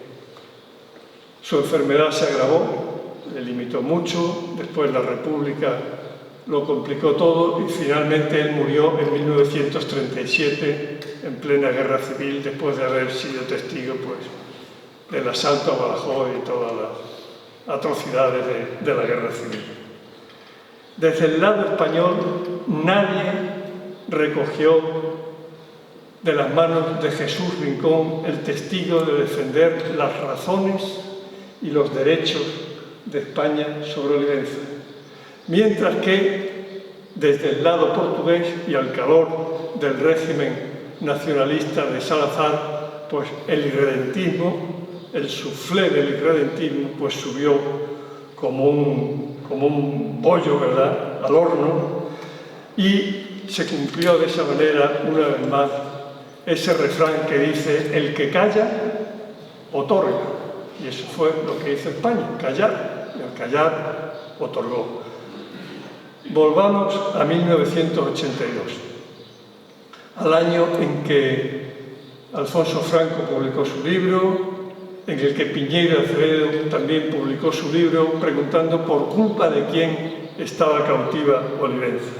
su enfermedad se agravó, le limitó mucho, después la República lo complicó todo y finalmente él murió en 1937 en plena guerra civil, después de haber sido testigo del asalto a Badajoz y todas las atrocidades de la guerra civil. Desde el lado español nadie recogió de las manos de Jesús Rincón el testigo de defender las razones y los derechos de España sobre Olivenza. Mientras que desde el lado portugués y al calor del régimen nacionalista de Salazar, pues el irredentismo, el suflé del irredentismo, pues subió como un pollo, ¿verdad?, al horno, y se cumplió de esa manera, una vez más, ese refrán que dice: el que calla, otorga. Y eso fue lo que hizo España, callar, y al callar, otorgó. Volvamos a 1982, al año en que Alfonso Franco publicó su libro, en el que Piñeiro de Acevedo también publicó su libro, preguntando por culpa de quién estaba cautiva Olivenza.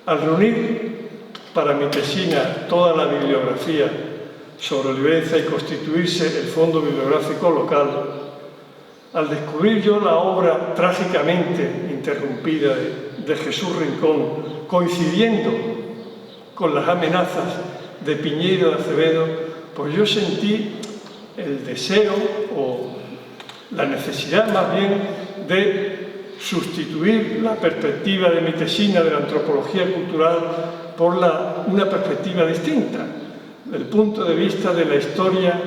Al reunir para mi tesina toda la bibliografía sobre Olivenza y constituirse el fondo bibliográfico local, al descubrir yo la obra trágicamente interrumpida de Jesús Rincón, coincidiendo con las amenazas de Piñeiro de Acevedo, pues yo sentí el deseo o la necesidad más bien de sustituir la perspectiva de mi tesina de la antropología cultural por una perspectiva distinta, del punto de vista de la historia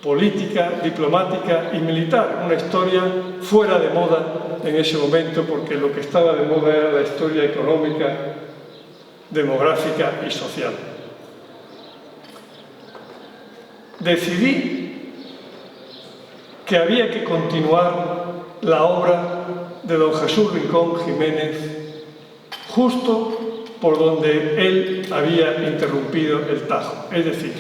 política, diplomática y militar, una historia fuera de moda en ese momento, porque lo que estaba de moda era la historia económica, demográfica y social. Decidí que había que continuar la obra de don Jesús Rincón Jiménez justo por donde él había interrumpido el Tajo, es decir,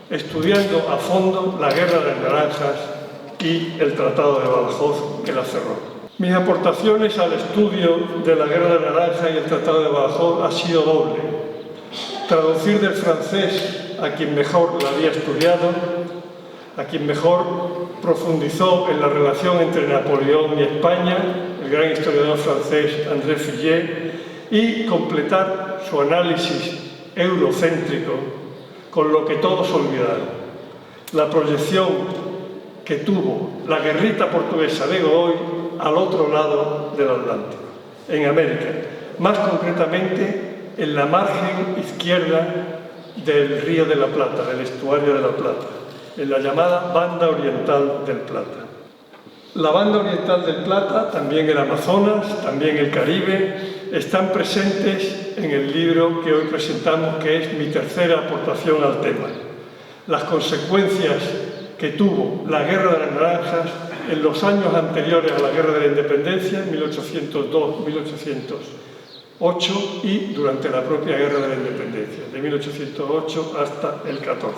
estudiando a fondo la Guerra de las Naranjas y el Tratado de Badajoz que la cerró. Mis aportaciones al estudio de la Guerra de Naranja y el Tratado de Badajoz ha sido doble. Traducir del francés a quien mejor la había estudiado, a quien mejor profundizó en la relación entre Napoleón y España, el gran historiador francés André Fillé, y completar su análisis eurocéntrico con lo que todos olvidaron: la proyección que tuvo la guerrita portuguesa de Godoy al otro lado del Atlántico, en América, más concretamente en la margen izquierda del Río de la Plata, del estuario de la Plata, en la llamada Banda Oriental del Plata. La Banda Oriental del Plata, también el Amazonas, también el Caribe, están presentes en el libro que hoy presentamos, que es mi tercera aportación al tema: las consecuencias que tuvo la Guerra de las Naranjas en los años anteriores a la Guerra de la Independencia, 1802-1808, y durante la propia Guerra de la Independencia, de 1808 hasta el 14.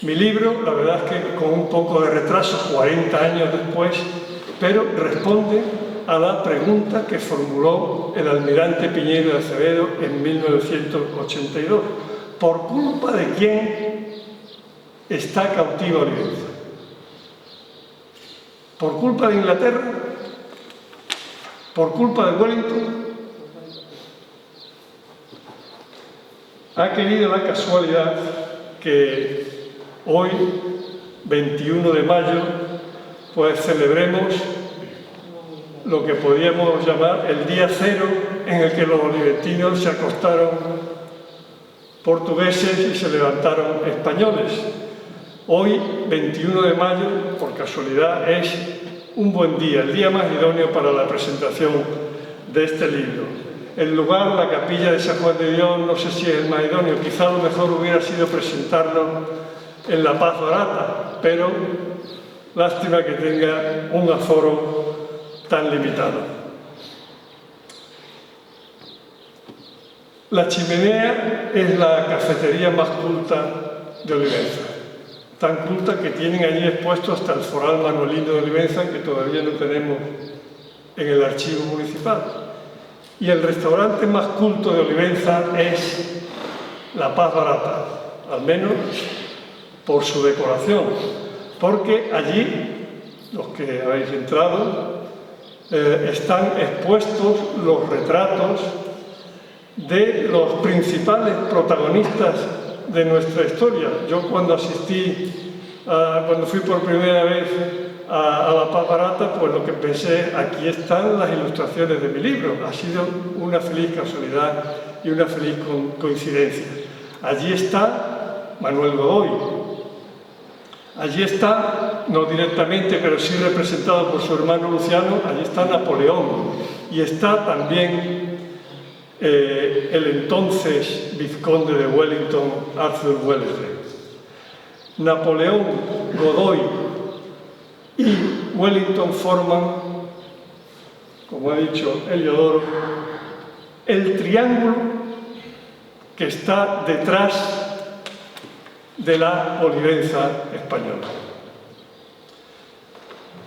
Mi libro, la verdad es que con un poco de retraso, 40 años después, pero responde a la pregunta que formuló el almirante Piñeiro de Acevedo en 1982. ¿Por culpa de quién está cautiva Olivenza? ¿Por culpa de Inglaterra? ¿Por culpa de Wellington? Ha querido la casualidad que hoy, 21 de mayo, pues celebremos lo que podríamos llamar el día cero en el que los oliventinos se acostaron portugueses y se levantaron españoles. Hoy, 21 de mayo, por casualidad, es un buen día, el día más idóneo para la presentación de este libro. El lugar, la capilla de San Juan de Dios, no sé si es el más idóneo, quizá lo mejor hubiera sido presentarlo en La Paz Barata, pero lástima que tenga un aforo tan limitado. La Chimenea es la cafetería más culta de Olivenza, tan culta que tienen allí expuesto hasta el foral manuelino de Olivenza, que todavía no tenemos en el archivo municipal. Y el restaurante más culto de Olivenza es La Paz Barata, al menos por su decoración, porque allí, los que habéis entrado, están expuestos los retratos de los principales protagonistas de nuestra historia. Yo cuando cuando fui por primera vez a La Paz Barata, pues lo que pensé: aquí están las ilustraciones de mi libro. Ha sido una feliz casualidad y una feliz coincidencia. Allí está Manuel Godoy. Allí está, no directamente, pero sí representado por su hermano Luciano, allí está Napoleón. Y está también el entonces vizconde de Wellington, Arthur Wellesley. Napoleón, Godoy y Wellington forman, como ha dicho Heliodoro, el triángulo que está detrás de la Olivenza española.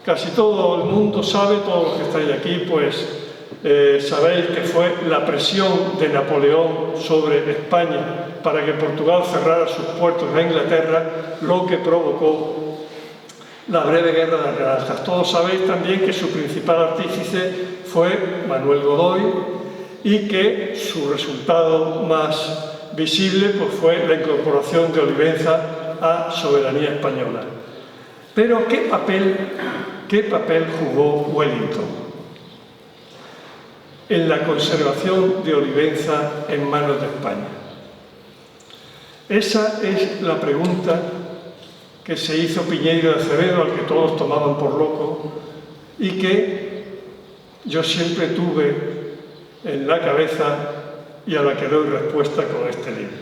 Casi todo el mundo sabe, todos los que estáis aquí, pues sabéis que fue la presión de Napoleón sobre España para que Portugal cerrara sus puertos a Inglaterra lo que provocó la breve Guerra de las Naranjas. Todos sabéis también que su principal artífice fue Manuel Godoy y que su resultado más visible pues fue la incorporación de Olivenza a soberanía española. Pero ¿qué papel jugó Wellington en la conservación de Olivenza en manos de España? Esa es la pregunta que se hizo Piñeiro de Acevedo, al que todos tomaban por loco, y que yo siempre tuve en la cabeza y a la que doy respuesta con este libro.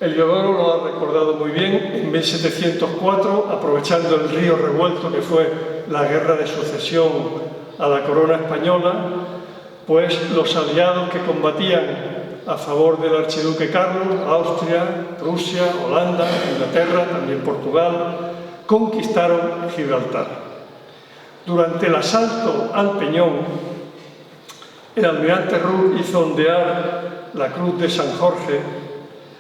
Heliodoro lo ha recordado muy bien. En 1704, aprovechando el río revuelto que fue la guerra de sucesión a la corona española, pues los aliados que combatían a favor del archiduque Carlos, Austria, Rusia, Holanda, Inglaterra, también Portugal, conquistaron Gibraltar. Durante el asalto al Peñón, el almirante Rooke hizo ondear la cruz de San Jorge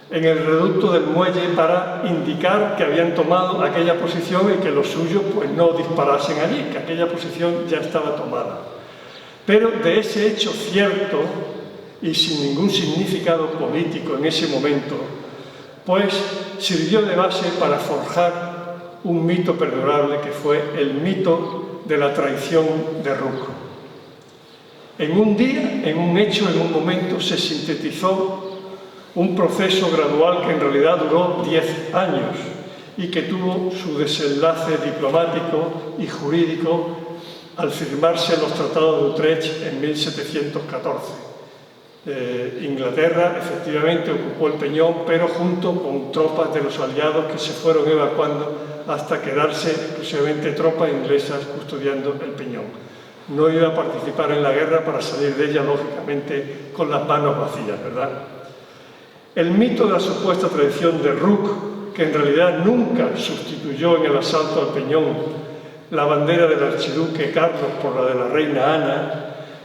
en el reducto del muelle para indicar que habían tomado aquella posición y que los suyos pues, no disparasen allí, que aquella posición ya estaba tomada. Pero de ese hecho cierto y sin ningún significado político en ese momento, pues sirvió de base para forjar un mito perdurable que fue el mito de la traición de Rooke. En un día, en un hecho, en un momento, se sintetizó un proceso gradual que en realidad duró 10 años y que tuvo su desenlace diplomático y jurídico al firmarse los tratados de Utrecht en 1714. Inglaterra efectivamente ocupó el Peñón, pero junto con tropas de los aliados que se fueron evacuando hasta quedarse exclusivamente tropas inglesas custodiando el Peñón. No iba a participar en la guerra para salir de ella, lógicamente, con las manos vacías, ¿verdad? El mito de la supuesta traición de Rooke, que en realidad nunca sustituyó en el asalto al Peñón la bandera del archiduque Carlos por la de la reina Ana,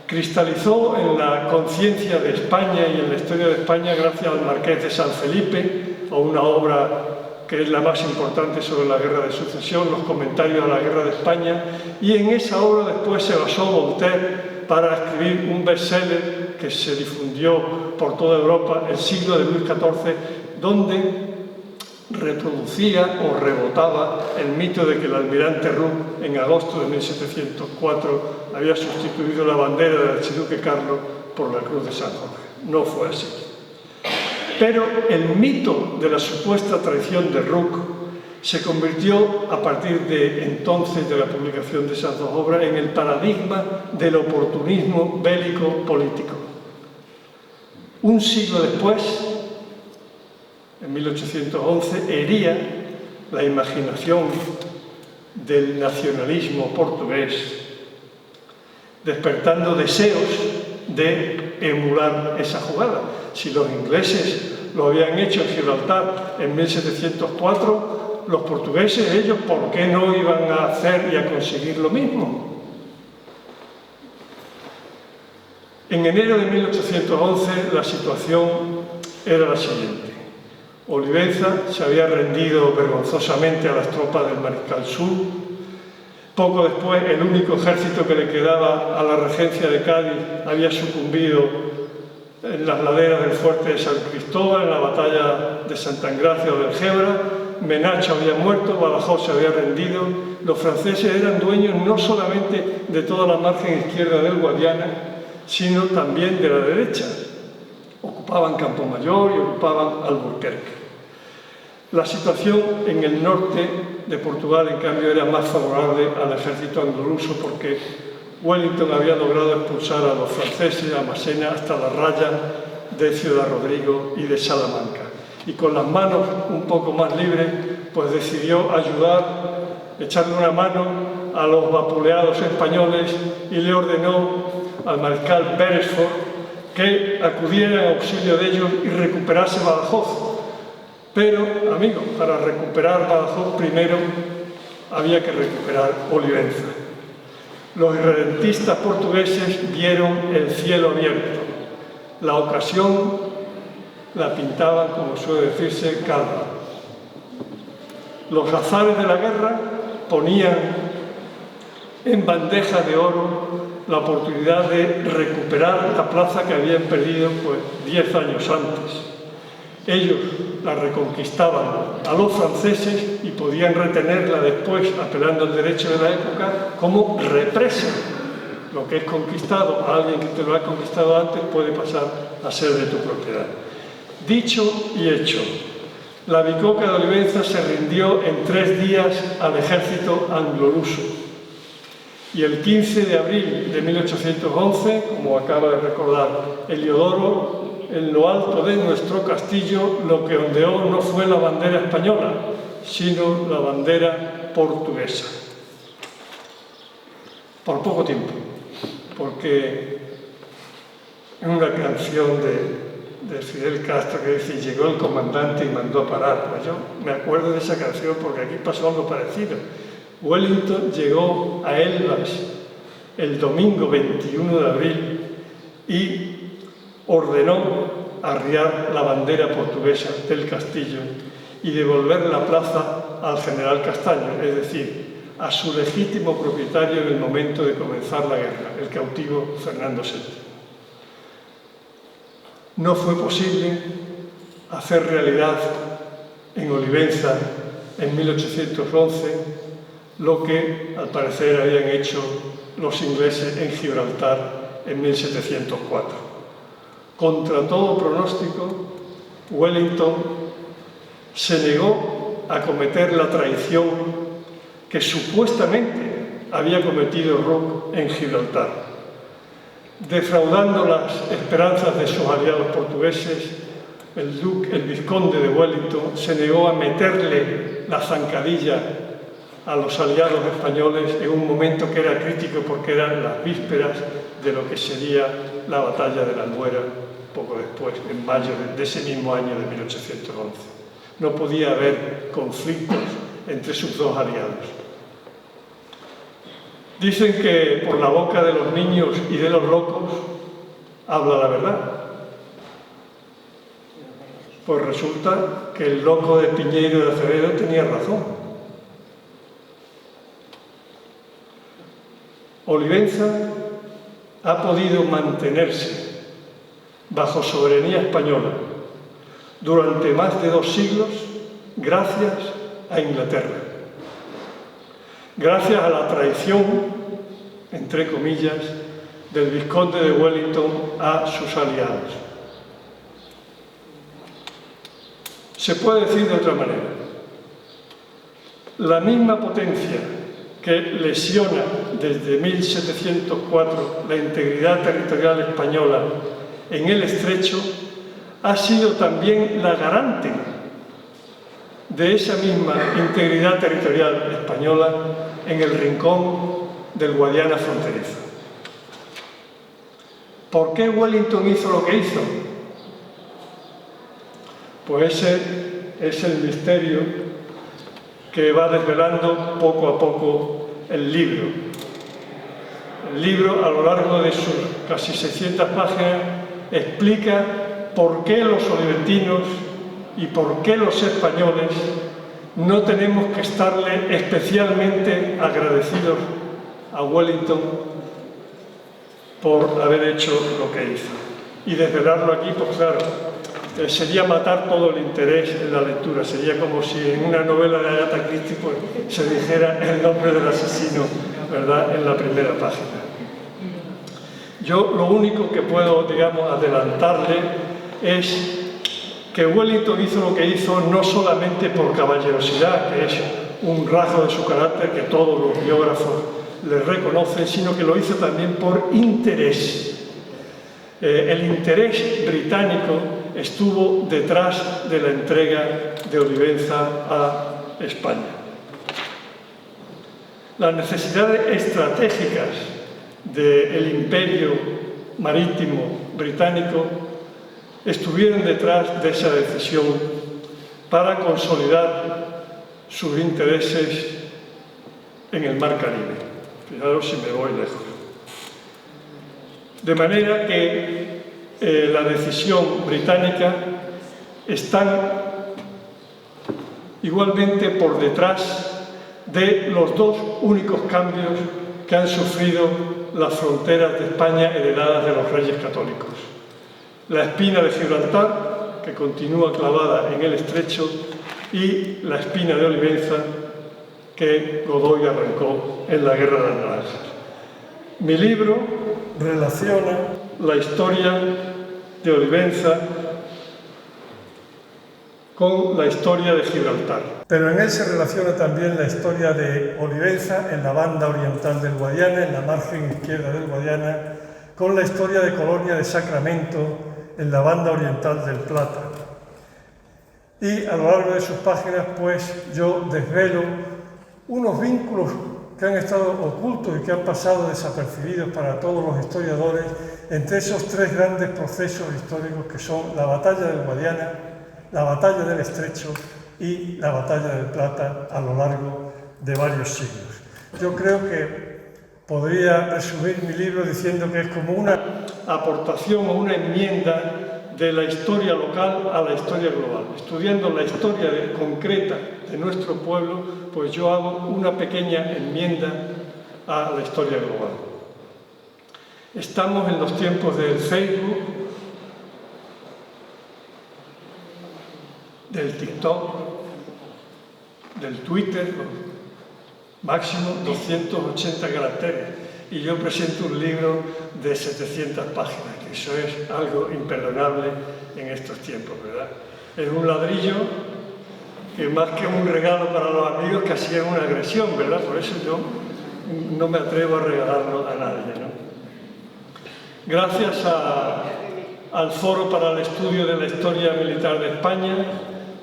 cristalizó en la conciencia de España y en la historia de España gracias al Marqués de San Felipe, a una obra que es la más importante sobre la Guerra de Sucesión, los comentarios a la Guerra de España, y en esa obra después se basó Voltaire para escribir un bestseller que se difundió por toda Europa, El siglo de Luis XIV, donde reproducía o rebotaba el mito de que el almirante Rooke en agosto de 1704 había sustituido la bandera del archiduque Carlos por la cruz de San Jorge. No fue así. Pero el mito de la supuesta traición de Rooke se convirtió, a partir de entonces, de la publicación de esas dos obras, en el paradigma del oportunismo bélico político. Un siglo después, en 1811, hería la imaginación del nacionalismo portugués, despertando deseos de emular esa jugada. Si los ingleses lo habían hecho en Gibraltar en 1704, los portugueses, ellos, ¿por qué no iban a hacer y a conseguir lo mismo? En enero de 1811 la situación era la siguiente. Olivenza se había rendido vergonzosamente a las tropas del mariscal Soult. Poco después, el único ejército que le quedaba a la regencia de Cádiz había sucumbido en las laderas del fuerte de San Cristóbal, en la batalla de Santa Engracia o del Gebra. Menacho había muerto, Badajoz se había rendido. Los franceses eran dueños no solamente de toda la margen izquierda del Guadiana, sino también de la derecha. Ocupaban Campomayor y ocupaban Alburquerque. La situación en el norte de Portugal, en cambio, era más favorable al ejército andaluz porque Wellington había logrado expulsar a los franceses a Massena hasta la raya de Ciudad Rodrigo y de Salamanca. Y con las manos un poco más libres, pues decidió ayudar, echarle una mano a los vapuleados españoles y le ordenó al mariscal Beresford que acudiera en auxilio de ellos y recuperase Badajoz. Pero, amigos, para recuperar Badajoz primero había que recuperar Olivenza. Los irredentistas portugueses vieron el cielo abierto. La ocasión la pintaban, como suele decirse, calma. Los azares de la guerra ponían en bandeja de oro la oportunidad de recuperar la plaza que habían perdido 10 años antes. Ellos la reconquistaban a los franceses y podían retenerla después, apelando al derecho de la época, como represa. Lo que es conquistado a alguien que te lo ha conquistado antes puede pasar a ser de tu propiedad. Dicho y hecho, la bicoca de Olivenza se rindió en 3 días al ejército anglo-luso. Y el 15 de abril de 1811, como acaba de recordar Heliodoro, en lo alto de nuestro castillo lo que ondeó no fue la bandera española, sino la bandera portuguesa. Por poco tiempo, porque en una canción de Fidel Castro que dice: llegó el comandante y mandó parar. Pues yo me acuerdo de esa canción porque aquí pasó algo parecido. Wellington llegó a Elvas el domingo 21 de abril y ordenó arriar la bandera portuguesa del castillo y devolver la plaza al general Castaño, es decir, a su legítimo propietario en el momento de comenzar la guerra, el cautivo Fernando VII. No fue posible hacer realidad en Olivenza en 1811 lo que al parecer habían hecho los ingleses en Gibraltar en 1704. Contra todo pronóstico, Wellington se negó a cometer la traición que supuestamente había cometido Rooke en Gibraltar. Defraudando las esperanzas de sus aliados portugueses, el vizconde de Wellington se negó a meterle la zancadilla a los aliados españoles en un momento que era crítico porque eran las vísperas de lo que sería la batalla de la Albuera poco después, en mayo de ese mismo año de 1811. No podía haber conflictos entre sus dos aliados. Dicen que por la boca de los niños y de los locos habla la verdad. Pues resulta que el loco de Piñeiro de Acevedo tenía razón. Olivenza ha podido mantenerse bajo soberanía española durante más de 2 siglos gracias a Inglaterra, gracias a la traición, entre comillas, del vizconde de Wellington a sus aliados. Se puede decir de otra manera. La misma potencia que lesiona desde 1704 la integridad territorial española en el Estrecho ha sido también la garante de esa misma integridad territorial española en el rincón del Guadiana fronterizo. ¿Por qué Wellington hizo lo que hizo? Pues ese es el misterio que va desvelando poco a poco el libro. El libro, a lo largo de sus casi 600 páginas, explica por qué los olivetinos y por qué los españoles no tenemos que estarle especialmente agradecidos a Wellington por haber hecho lo que hizo. Y desvelarlo aquí, pues claro, sería matar todo el interés en la lectura. Sería como si en una novela de Agatha Christie pues, se dijera el nombre del asesino, ¿verdad?, en la primera página. Yo lo único que puedo, digamos, adelantarle es que Wellington hizo lo que hizo no solamente por caballerosidad, que es un rasgo de su carácter que todos los biógrafos le reconocen, sino que lo hizo también por interés. El interés británico estuvo detrás de la entrega de Olivenza a España. Las necesidades estratégicas del imperio marítimo británico estuvieron detrás de esa decisión para consolidar sus intereses en el Mar Caribe. Fijaros si me voy lejos. De manera que la decisión británica está igualmente por detrás de los 2 únicos cambios que han sufrido las fronteras de España heredadas de los reyes católicos. La espina de Gibraltar, que continúa clavada en el Estrecho, y la espina de Olivenza, que Godoy arrancó en la Guerra de las Naranjas. Mi libro relaciona la historia de Olivenza con la historia de Gibraltar. Pero en él se relaciona también la historia de Olivenza en la banda oriental del Guadiana, en la margen izquierda del Guadiana, con la historia de Colonia de Sacramento en la banda oriental del Plata. Y a lo largo de sus páginas, pues, yo desvelo unos vínculos que han estado ocultos y que han pasado desapercibidos para todos los historiadores entre esos 3 grandes procesos históricos que son la batalla del Guadiana, la batalla del Estrecho y la batalla del Plata a lo largo de varios siglos. Yo creo que podría resumir mi libro diciendo que es como una aportación o una enmienda de la historia local a la historia global. Estudiando la historia concreta de nuestro pueblo, pues yo hago una pequeña enmienda a la historia global. Estamos en los tiempos del Facebook, del TikTok, del Twitter, máximo 280 caracteres. Y yo presento un libro de 700 páginas, que eso es algo imperdonable en estos tiempos, ¿verdad? Es un ladrillo que más que un regalo para los amigos, casi es una agresión, ¿verdad? Por eso yo no me atrevo a regalarlo a nadie, ¿no? Gracias al Foro para el Estudio de la Historia Militar de España,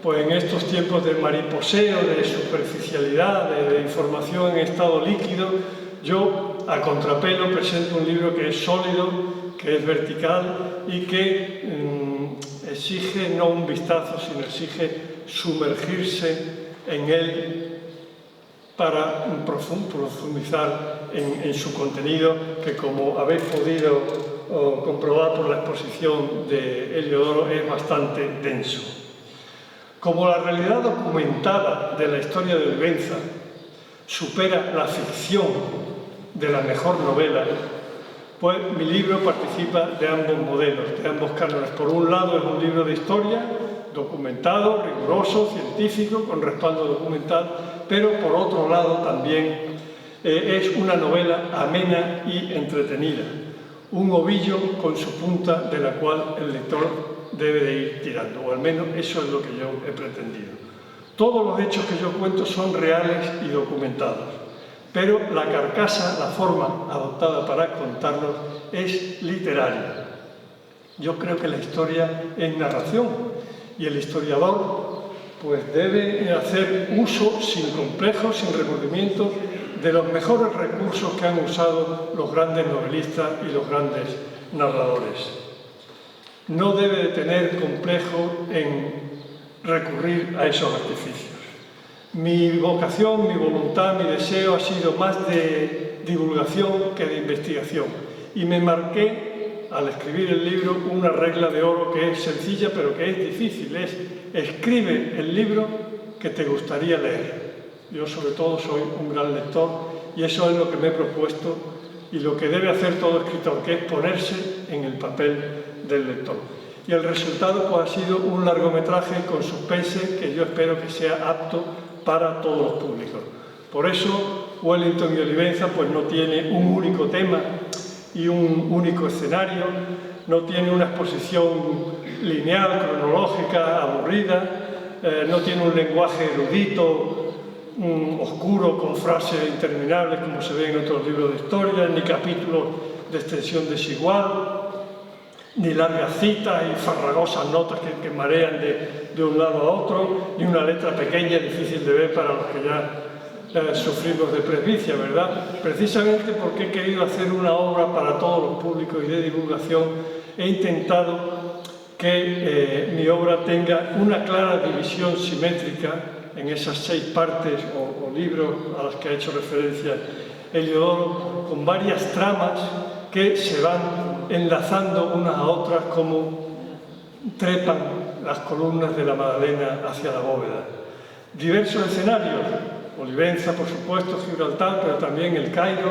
pues en estos tiempos de mariposeo, de superficialidad, de información en estado líquido, yo a contrapelo presento un libro que es sólido, que es vertical y que exige no un vistazo, sino exige sumergirse en él para profundizar en su contenido, que como habéis podido comprobar por la exposición de Heliodoro es bastante denso. Como la realidad documentada de la historia de Olivenza supera la ficción de la mejor novela, pues mi libro participa de ambos modelos, de ambos cánones. Por un lado es un libro de historia, documentado, riguroso, científico, con respaldo documental, pero por otro lado también es una novela amena y entretenida, un ovillo con su punta de la cual el lector debe de ir tirando, o al menos eso es lo que yo he pretendido. Todos los hechos que yo cuento son reales y documentados, pero la carcasa, la forma adoptada para contarlos es literaria. Yo creo que la historia es narración y el historiador pues debe hacer uso sin complejos, sin remordimientos, de los mejores recursos que han usado los grandes novelistas y los grandes narradores. No debe de tener complejo en recurrir a esos artificios. Mi vocación, mi voluntad, mi deseo ha sido más de divulgación que de investigación. Y me marqué, al escribir el libro, una regla de oro que es sencilla pero que es difícil. Es: escribe el libro que te gustaría leer. Yo sobre todo soy un gran lector y eso es lo que me he propuesto y lo que debe hacer todo escritor, que es ponerse en el papel del lector. Y el resultado pues, ha sido un largometraje con suspense que yo espero que sea apto para todos los públicos. Por eso Wellington y Olivenza pues, no tiene un único tema y un único escenario, no tiene una exposición lineal, cronológica, aburrida, no tiene un lenguaje erudito, oscuro, con frases interminables como se ve en otros libros de historia, ni capítulos de extensión desigual, ni largas citas y farragosas notas que marean de un lado a otro, ni una letra pequeña, difícil de ver para los que ya sufrimos de presbicia, ¿verdad? Precisamente porque he querido hacer una obra para todos los públicos y de divulgación, he intentado que mi obra tenga una clara división simétrica en esas 6 partes o libros a las que ha hecho referencia Heliodoro, con varias tramas que se van enlazando unas a otras como trepan las columnas de la Magdalena hacia la bóveda. Diversos escenarios: Olivenza, por supuesto, Gibraltar, pero también el Cairo,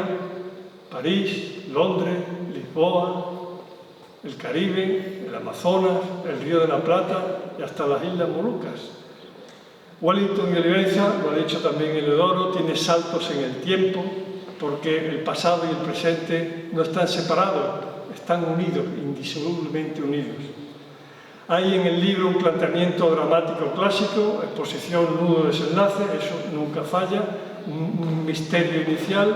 París, Londres, Lisboa, el Caribe, el Amazonas, el Río de la Plata y hasta las Islas Molucas. Wellington y Olivenza, lo ha dicho también Heliodoro, tiene saltos en el tiempo porque el pasado y el presente no están separados, están unidos, indisolublemente unidos. Hay en el libro un planteamiento dramático clásico, exposición, nudo, desenlace, eso nunca falla, un misterio inicial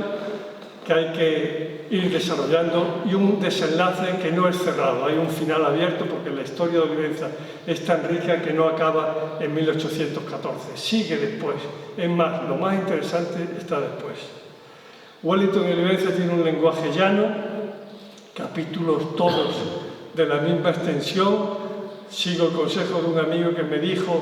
que hay que ir desarrollando y un desenlace que no es cerrado, hay un final abierto porque la historia de Olivenza es tan rica que no acaba en 1814, sigue después. Es más, lo más interesante está después. Wellington y Olivenza tiene un lenguaje llano, capítulos todos de la misma extensión. Sigo el consejo de un amigo que me dijo: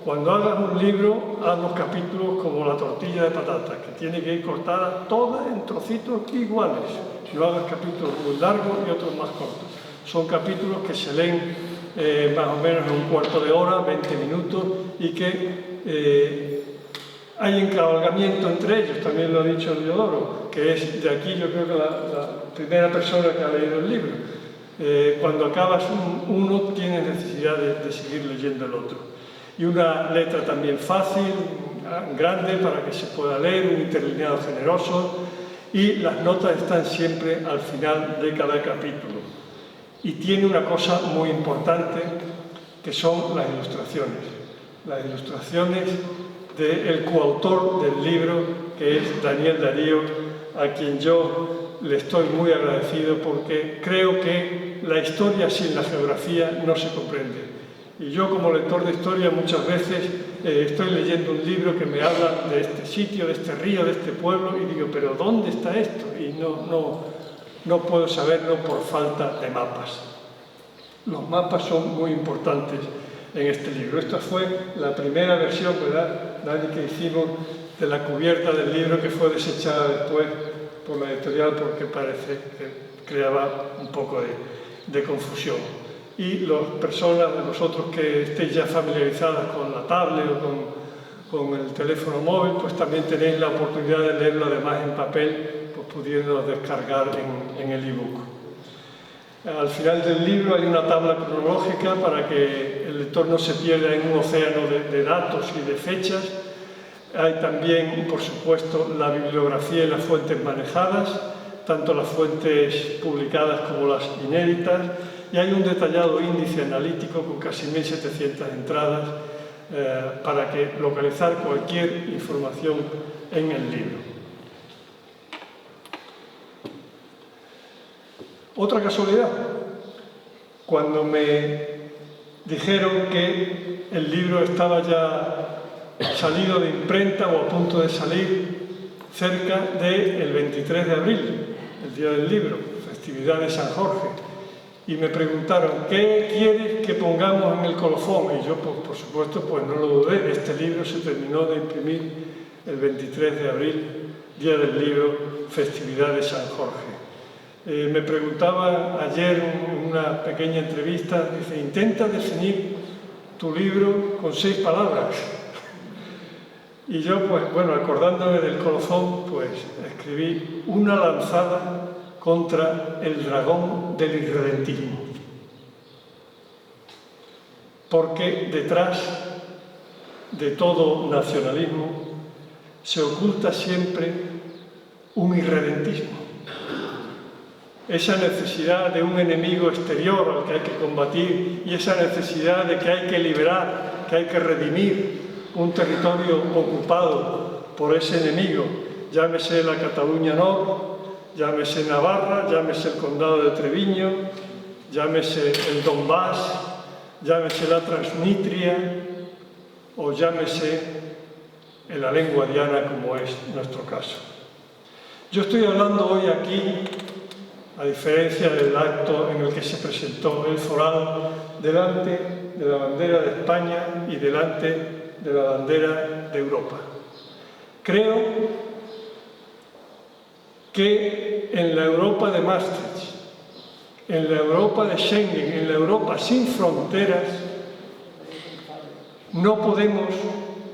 cuando hagas un libro, haz los capítulos como la tortilla de patatas, que tiene que ir cortada toda en trocitos iguales. No hagas capítulos muy largos y otros más cortos. Son capítulos que se leen más o menos en un cuarto de hora, 20 minutos, y que hay encabalgamiento entre ellos, también lo ha dicho Diodoro, que es de aquí yo creo que la primera persona que ha leído el libro. Cuando acabas uno tienes necesidad de seguir leyendo el otro. Y una letra también fácil, grande, para que se pueda leer, un interlineado generoso, y las notas están siempre al final de cada capítulo. Y tiene una cosa muy importante, que son las ilustraciones. Las ilustraciones del coautor del libro, que es Daniel Darío, a quien yo le estoy muy agradecido porque creo que la historia sin la geografía no se comprende. Y yo, como lector de historia, muchas veces estoy leyendo un libro que me habla de este sitio, de este río, de este pueblo, y digo, ¿pero dónde está esto? Y no puedo saberlo por falta de mapas. Los mapas son muy importantes en este libro. Esta fue la primera versión, ¿verdad, Dani, que hicimos de la cubierta del libro, que fue desechada después por la editorial porque parece que creaba un poco de confusión. Y las personas de vosotros que estéis ya familiarizadas con la tablet o con el teléfono móvil, pues también tenéis la oportunidad de leerlo además en papel, pues pudiendo descargar en el ebook. Al final del libro hay una tabla cronológica para que el lector no se pierda en un océano de datos y de fechas. Hay también, por supuesto, la bibliografía y las fuentes manejadas, tanto las fuentes publicadas como las inéditas, y hay un detallado índice analítico con casi 1.700 entradas para localizar cualquier información en el libro. Otra casualidad, cuando me dijeron que el libro estaba ya salido de imprenta o a punto de salir cerca del 23 de abril, el día del libro, festividad de San Jorge, y me preguntaron, ¿qué quieres que pongamos en el colofón? Y yo, pues, por supuesto, pues no lo dudé. Este libro se terminó de imprimir el 23 de abril, día del libro, festividad de San Jorge. Me preguntaba ayer en una pequeña entrevista, dice, intenta definir tu libro con 6 palabras. Y yo, pues bueno, acordándome del colofón, pues escribí una lanzada contra el dragón del irredentismo. Porque detrás de todo nacionalismo se oculta siempre un irredentismo. Esa necesidad de un enemigo exterior al que hay que combatir y esa necesidad de que hay que liberar, que hay que redimir un territorio ocupado por ese enemigo, llámese la Cataluña Nord, llámese Navarra, llámese el Condado de Treviño, llámese el Donbass, llámese la Transnistria o llámese la lengua diana, como es nuestro caso. Yo estoy hablando hoy aquí, a diferencia del acto en el que se presentó el foral, delante de la bandera de España y delante de la bandera de Europa. Creo que en la Europa de Maastricht, en la Europa de Schengen, en la Europa sin fronteras, no podemos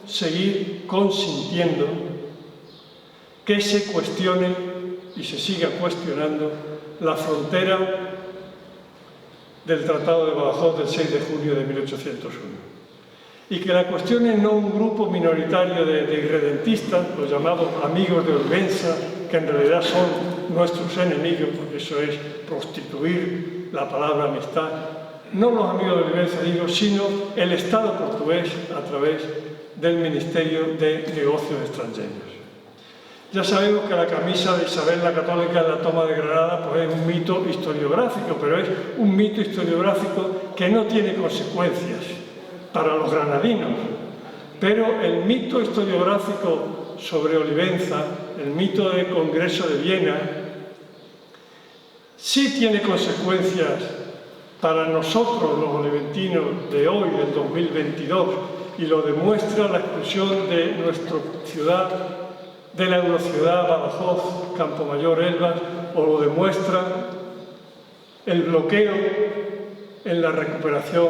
seguir consintiendo que se cuestione y se siga cuestionando la frontera del Tratado de Badajoz del 6 de junio de 1801. Y que la cuestione no un grupo minoritario de irredentistas, los llamados amigos de Olivenza, que en realidad son nuestros enemigos, porque eso es prostituir la palabra amistad. No los amigos de Olivenza, digo, sino el Estado portugués a través del Ministerio de Negocios Extranjeros. Ya sabemos que la camisa de Isabel la Católica en la toma de Granada pues es un mito historiográfico, pero es un mito historiográfico que no tiene consecuencias para los granadinos. Pero el mito historiográfico sobre Olivenza, el mito del Congreso de Viena, sí tiene consecuencias para nosotros los oliventinos de hoy, del 2022, y lo demuestra la exclusión de nuestra ciudad, de la eurociudad Badajoz, Campomayor, Elvas, o lo demuestra el bloqueo en la recuperación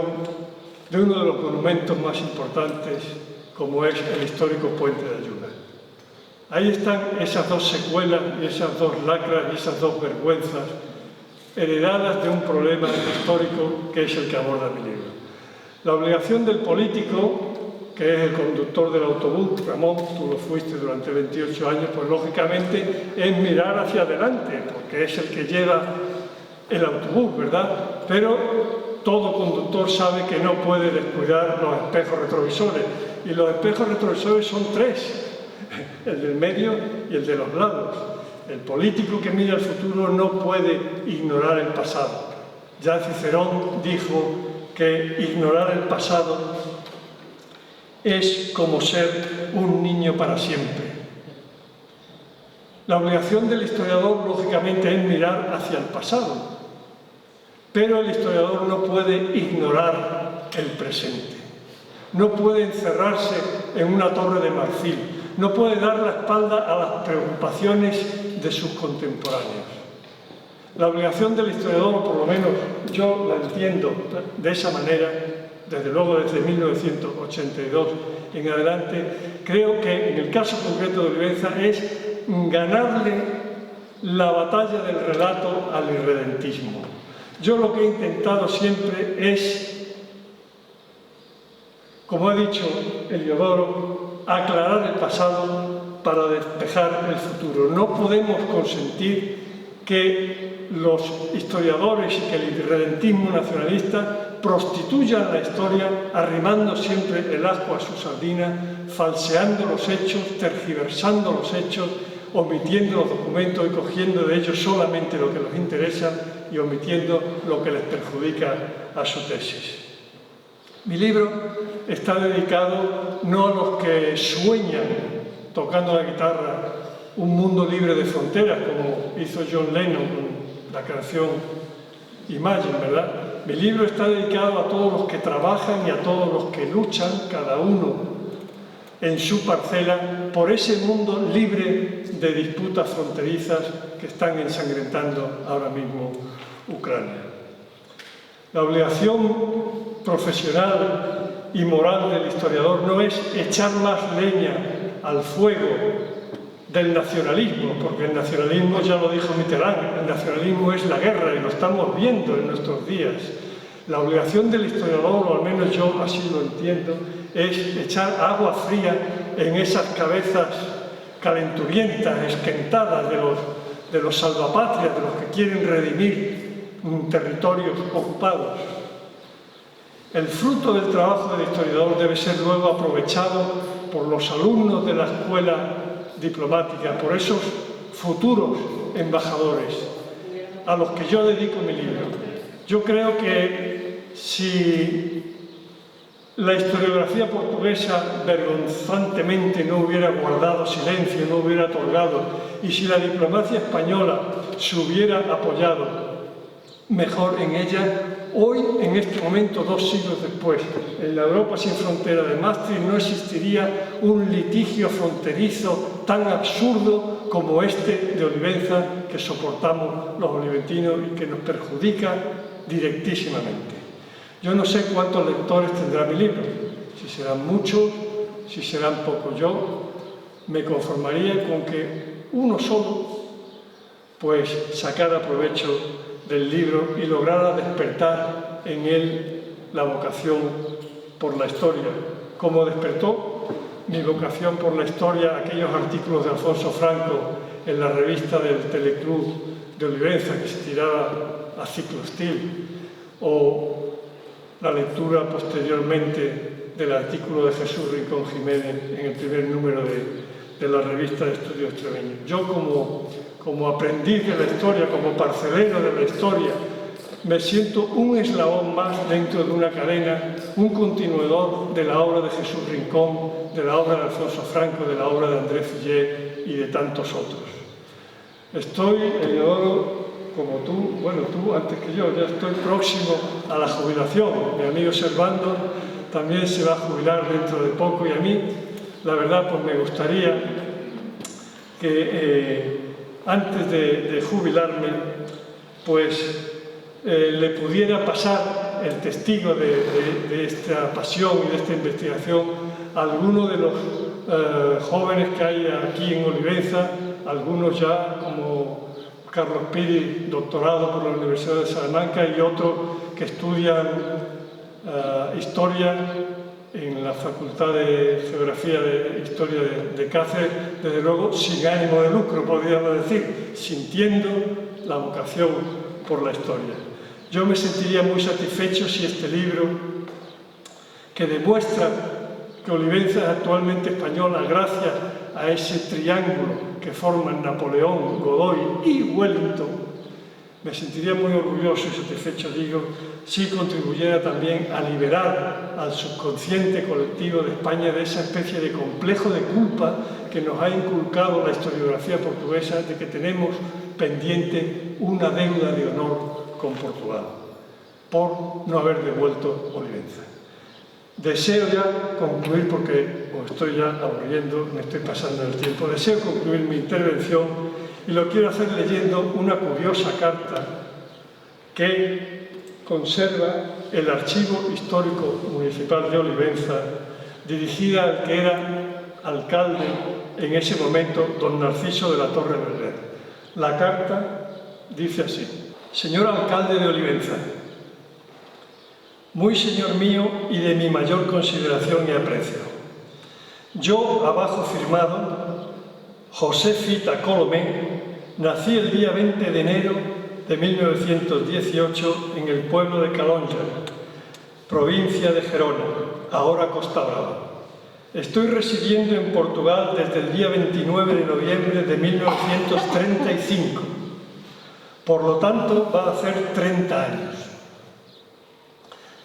de uno de los monumentos más importantes, como es el histórico Puente de Ayuda. Ahí están esas dos secuelas y esas dos lacras y esas dos vergüenzas heredadas de un problema histórico que es el que aborda mi libro. La obligación del político, que es el conductor del autobús, Ramón, tú lo fuiste durante 28 años, pues lógicamente es mirar hacia adelante, porque es el que lleva el autobús, ¿verdad? Pero todo conductor sabe que no puede descuidar los espejos retrovisores, y los espejos retrovisores son tres, el del medio y el de los lados. El político que mira el futuro no puede ignorar el pasado. Ya Cicerón dijo que ignorar el pasado es como ser un niño para siempre. La obligación del historiador, lógicamente, es mirar hacia el pasado, pero el historiador no puede ignorar el presente. No puede encerrarse en una torre de marfil, no puede dar la espalda a las preocupaciones de sus contemporáneos. La obligación del historiador, por lo menos yo la entiendo de esa manera, desde luego desde 1982 en adelante, creo que en el caso concreto de Olivenza es ganarle la batalla del relato al irredentismo. Yo lo que he intentado siempre es, como ha dicho Heliodoro, aclarar el pasado para despejar el futuro. No podemos consentir que los historiadores y que el irredentismo nacionalista prostituyan la historia, arrimando siempre el ascua a su sardina, falseando los hechos, tergiversando los hechos, omitiendo los documentos y cogiendo de ellos solamente lo que les interesa y omitiendo lo que les perjudica a su tesis. Mi libro está dedicado no a los que sueñan tocando la guitarra un mundo libre de fronteras, como hizo John Lennon con la canción Imagine, ¿verdad? Mi libro está dedicado a todos los que trabajan y a todos los que luchan, cada uno en su parcela, por ese mundo libre de disputas fronterizas que están ensangrentando ahora mismo Ucrania. La obligación profesional y moral del historiador no es echar más leña al fuego del nacionalismo, porque el nacionalismo, ya lo dijo Mitterrand, el nacionalismo es la guerra y lo estamos viendo en nuestros días. La obligación del historiador, o al menos yo así lo entiendo, es echar agua fría en esas cabezas calenturientas, esquentadas de los salvapatrias, de los que quieren redimir territorios ocupados. El fruto del trabajo del historiador debe ser luego aprovechado por los alumnos de la escuela diplomática, por esos futuros embajadores a los que yo dedico mi libro. Yo creo que si la historiografía portuguesa vergonzantemente no hubiera guardado silencio, no hubiera otorgado, y si la diplomacia española se hubiera apoyado mejor en ella, hoy, en este momento, 2 siglos después, en la Europa sin frontera de Maastricht no existiría un litigio fronterizo tan absurdo como este de Olivenza que soportamos los oliventinos y que nos perjudica directísimamente. Yo no sé cuántos lectores tendrá mi libro, si serán muchos, si serán pocos. Yo me conformaría con que uno solo pues sacara provecho del libro y lograra despertar en él la vocación por la historia, como despertó mi vocación por la historia aquellos artículos de Alfonso Franco en la revista del Teleclub de Olivenza, que se tiraba a ciclo estil, o la lectura posteriormente del artículo de Jesús Rincón Jiménez en el primer número de la revista de Estudios Extremeños. Yo como aprendiz de la historia, como parcelero de la historia, me siento un eslabón más dentro de una cadena, un continuador de la obra de Jesús Rincón, de la obra de Alfonso Franco, de la obra de André Fillé y de tantos otros. Estoy, Heliodoro, como tú, bueno, tú antes que yo, ya estoy próximo a la jubilación. Mi amigo Servando también se va a jubilar dentro de poco, y a mí, la verdad, pues me gustaría que antes de jubilarme, pues le pudiera pasar el testigo de esta pasión y de esta investigación a alguno de los jóvenes que hay aquí en Olivenza, algunos ya como Carlos Piri, doctorado por la Universidad de Salamanca, y otros que estudian Historia en la Facultad de Geografía de Historia de Cáceres, desde luego sin ánimo de lucro, podríamos decir, sintiendo la vocación por la historia. Yo me sentiría muy satisfecho si este libro, que demuestra que Olivenza es actualmente española gracias a ese triángulo que forman Napoleón, Godoy y Wellington, me sentiría muy orgulloso y satisfecho, digo, si contribuyera también a liberar al subconsciente colectivo de España de esa especie de complejo de culpa que nos ha inculcado la historiografía portuguesa, de que tenemos pendiente una deuda de honor con Portugal por no haber devuelto Olivenza. Deseo ya concluir, porque os estoy ya aburriendo, me estoy pasando el tiempo, deseo concluir mi intervención y lo quiero hacer leyendo una curiosa carta que conserva el Archivo Histórico Municipal de Olivenza, dirigida al que era alcalde en ese momento, don Narciso de la Torre Berber. La carta dice así: Señor alcalde de Olivenza, muy señor mío y de mi mayor consideración y aprecio, yo, abajo firmado, José Fita Colomé, nací el día 20 de enero de 1918 en el pueblo de Calonja, provincia de Gerona, ahora Costa Brava. Estoy residiendo en Portugal desde el día 29 de noviembre de 1935. Por lo tanto, va a hacer 30 años.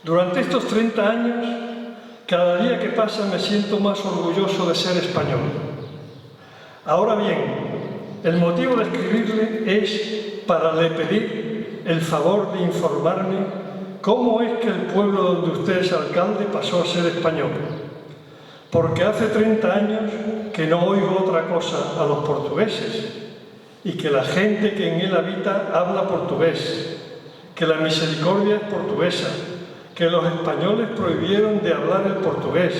Durante estos 30 años, cada día que pasa me siento más orgulloso de ser español. Ahora bien, el motivo de escribirle es para le pedir el favor de informarme cómo es que el pueblo donde usted es alcalde pasó a ser español. Porque hace 30 años que no oigo otra cosa a los portugueses y que la gente que en él habita habla portugués, que la misericordia es portuguesa, que los españoles prohibieron de hablar el portugués,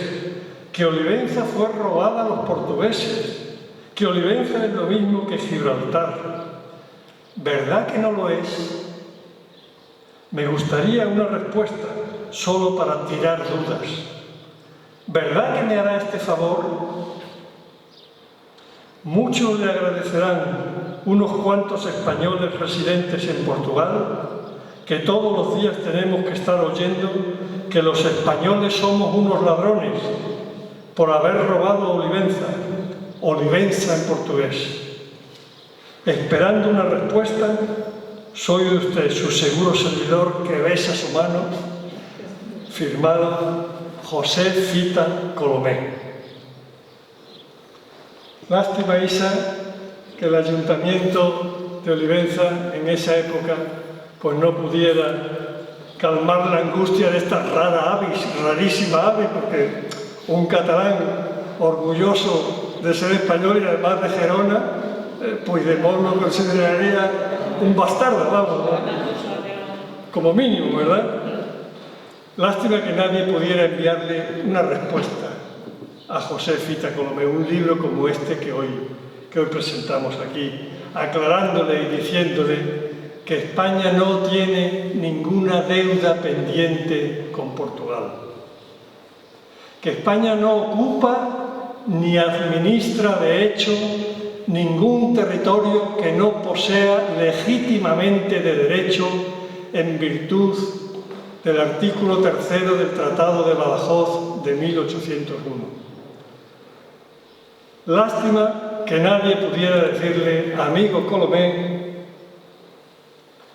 que Olivenza fue robada a los portugueses, que Olivenza es lo mismo que Gibraltar. ¿Verdad que no lo es? Me gustaría una respuesta solo para tirar dudas. ¿Verdad que me hará este favor? Muchos le agradecerán unos cuantos españoles residentes en Portugal, que todos los días tenemos que estar oyendo que los españoles somos unos ladrones por haber robado Olivenza, Olivenza en portugués. Esperando una respuesta, soy de usted su seguro servidor que besa su mano, firmado José Fita Colomé. Lástima, Isa, que el Ayuntamiento de Olivenza en esa época pues no pudiera calmar la angustia de esta rarísima ave, porque un catalán orgulloso de ser español y además de Gerona, Puigdemont lo consideraría un bastardo, vamos, como mínimo, ¿verdad? Lástima que nadie pudiera enviarle una respuesta a José Fita Colomé, un libro como este que hoy presentamos aquí, aclarándole y diciéndole que España no tiene ninguna deuda pendiente con Portugal, que España no ocupa ni administra de hecho ningún territorio que no posea legítimamente de derecho en virtud del artículo 3 del Tratado de Badajoz de 1801. Lástima que nadie pudiera decirle, amigo Colomé,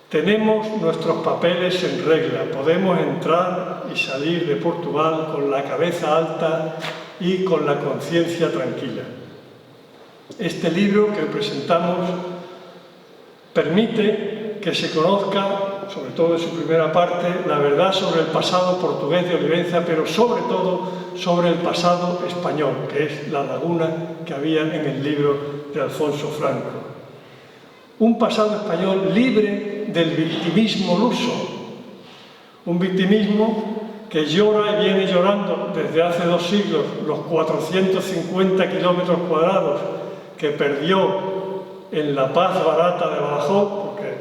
tenemos nuestros papeles en regla, podemos entrar y salir de Portugal con la cabeza alta y con la conciencia tranquila. Este libro que presentamos permite que se conozca sobre todo en su primera parte, la verdad sobre el pasado portugués de Olivenza, pero sobre todo sobre el pasado español, que es la laguna que había en el libro de Alfonso Franco. Un pasado español libre del victimismo luso, un victimismo que llora y viene llorando desde hace 2 siglos los 450 kilómetros cuadrados que perdió en la paz barata de Badajoz, porque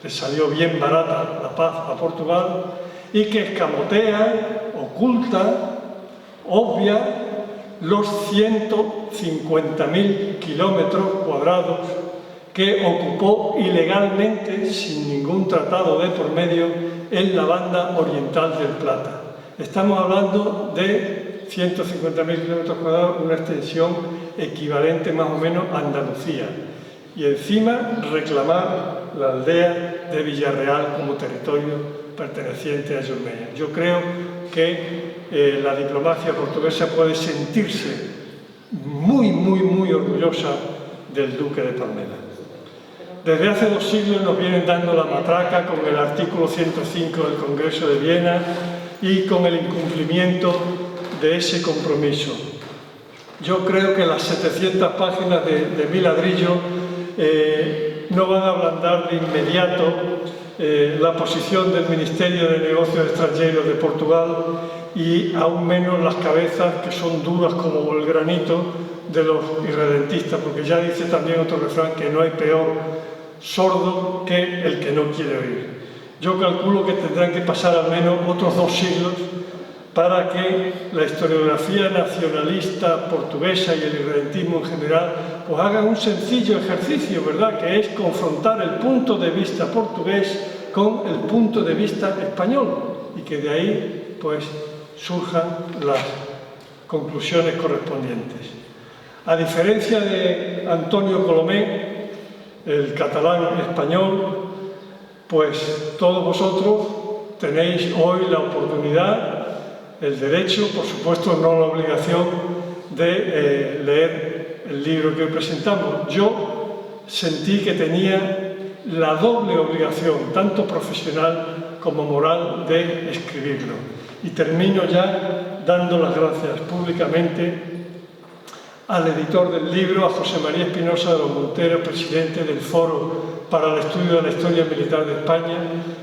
le salió bien barata la paz a Portugal, y que escamotea, oculta, obvia los 150.000 kilómetros cuadrados que ocupó ilegalmente, sin ningún tratado de por medio, en la banda oriental del Plata. Estamos hablando de 150.000 kilómetros cuadrados, una extensión equivalente más o menos a Andalucía. Y encima reclamar la aldea de Villarreal como territorio perteneciente a Jormeya. Yo creo que la diplomacia portuguesa puede sentirse muy orgullosa del duque de Palmela. Desde hace 2 siglos nos vienen dando la matraca con el artículo 105 del Congreso de Viena y con el incumplimiento de ese compromiso. Yo creo que las 700 páginas de mi ladrillo no van a ablandar de inmediato la posición del Ministerio de Negocios Extranjeros de Portugal y aún menos las cabezas que son duras como el granito de los irredentistas, porque ya dice también otro refrán que no hay peor sordo que el que no quiere oír. Yo calculo que tendrán que pasar al menos otros 2 siglos para que la historiografía nacionalista portuguesa y el irredentismo en general pues hagan un sencillo ejercicio, ¿verdad?, que es confrontar el punto de vista portugués con el punto de vista español y que de ahí pues surjan las conclusiones correspondientes. A diferencia de Antonio Colomé, el catalán español, pues todos vosotros tenéis hoy la oportunidad, el derecho, por supuesto no la obligación, de leer el libro que hoy presentamos. Yo sentí que tenía la doble obligación, tanto profesional como moral, de escribirlo. Y termino ya dando las gracias públicamente al editor del libro, a José María Espinosa de los Monteros, presidente del Foro para el Estudio de la Historia Militar de España,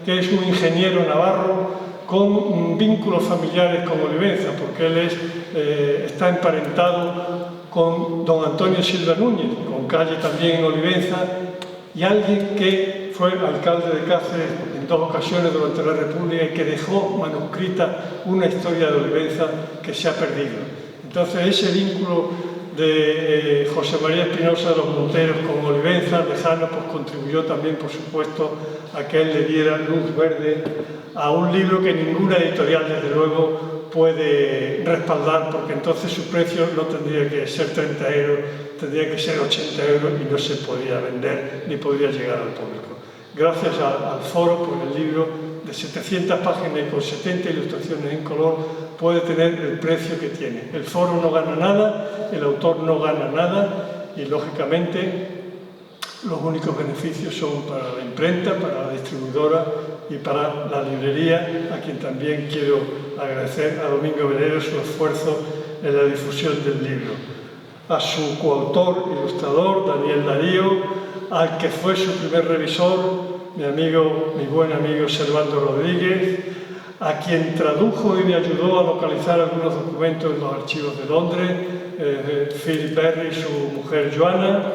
que es un ingeniero navarro con vínculos familiares con Olivenza, porque él está emparentado con don Antonio Silva Núñez, con calle también en Olivenza, y alguien que fue alcalde de Cáceres en 2 ocasiones durante la República y que dejó manuscrita una historia de Olivenza que se ha perdido. Entonces ese vínculo de José María Espinosa de los Monteros con Olivenza, lejano, pues contribuyó también, por supuesto, a que él le diera luz verde a un libro que ninguna editorial, desde luego, puede respaldar, porque entonces su precio no tendría que ser 30 euros, tendría que ser 80 euros y no se podía vender ni podría llegar al público. Gracias al Foro, por el libro de 700 páginas y con 70 ilustraciones en color puede tener el precio que tiene. El Foro no gana nada, el autor no gana nada y, lógicamente, los únicos beneficios son para la imprenta, para la distribuidora y para la librería, a quien también quiero agradecer a Domingo Velero su esfuerzo en la difusión del libro. A su coautor, ilustrador, Daniel Darío, al que fue su primer revisor, mi buen amigo Servando Rodríguez, a quien tradujo y me ayudó a localizar algunos documentos en los archivos de Londres, Philip Berry y su mujer Joana,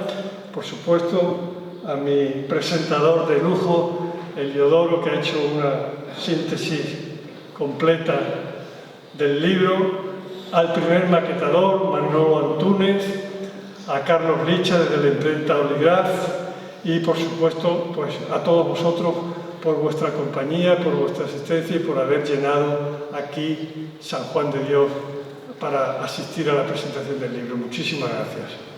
por supuesto a mi presentador de lujo, Eliodoro, que ha hecho una síntesis completa del libro, al primer maquetador, Manolo Antúnez, a Carlos Licha desde la imprenta Oligraf y, por supuesto, pues, a todos vosotros por vuestra compañía, por vuestra asistencia y por haber llenado aquí San Juan de Dios para asistir a la presentación del libro. Muchísimas gracias.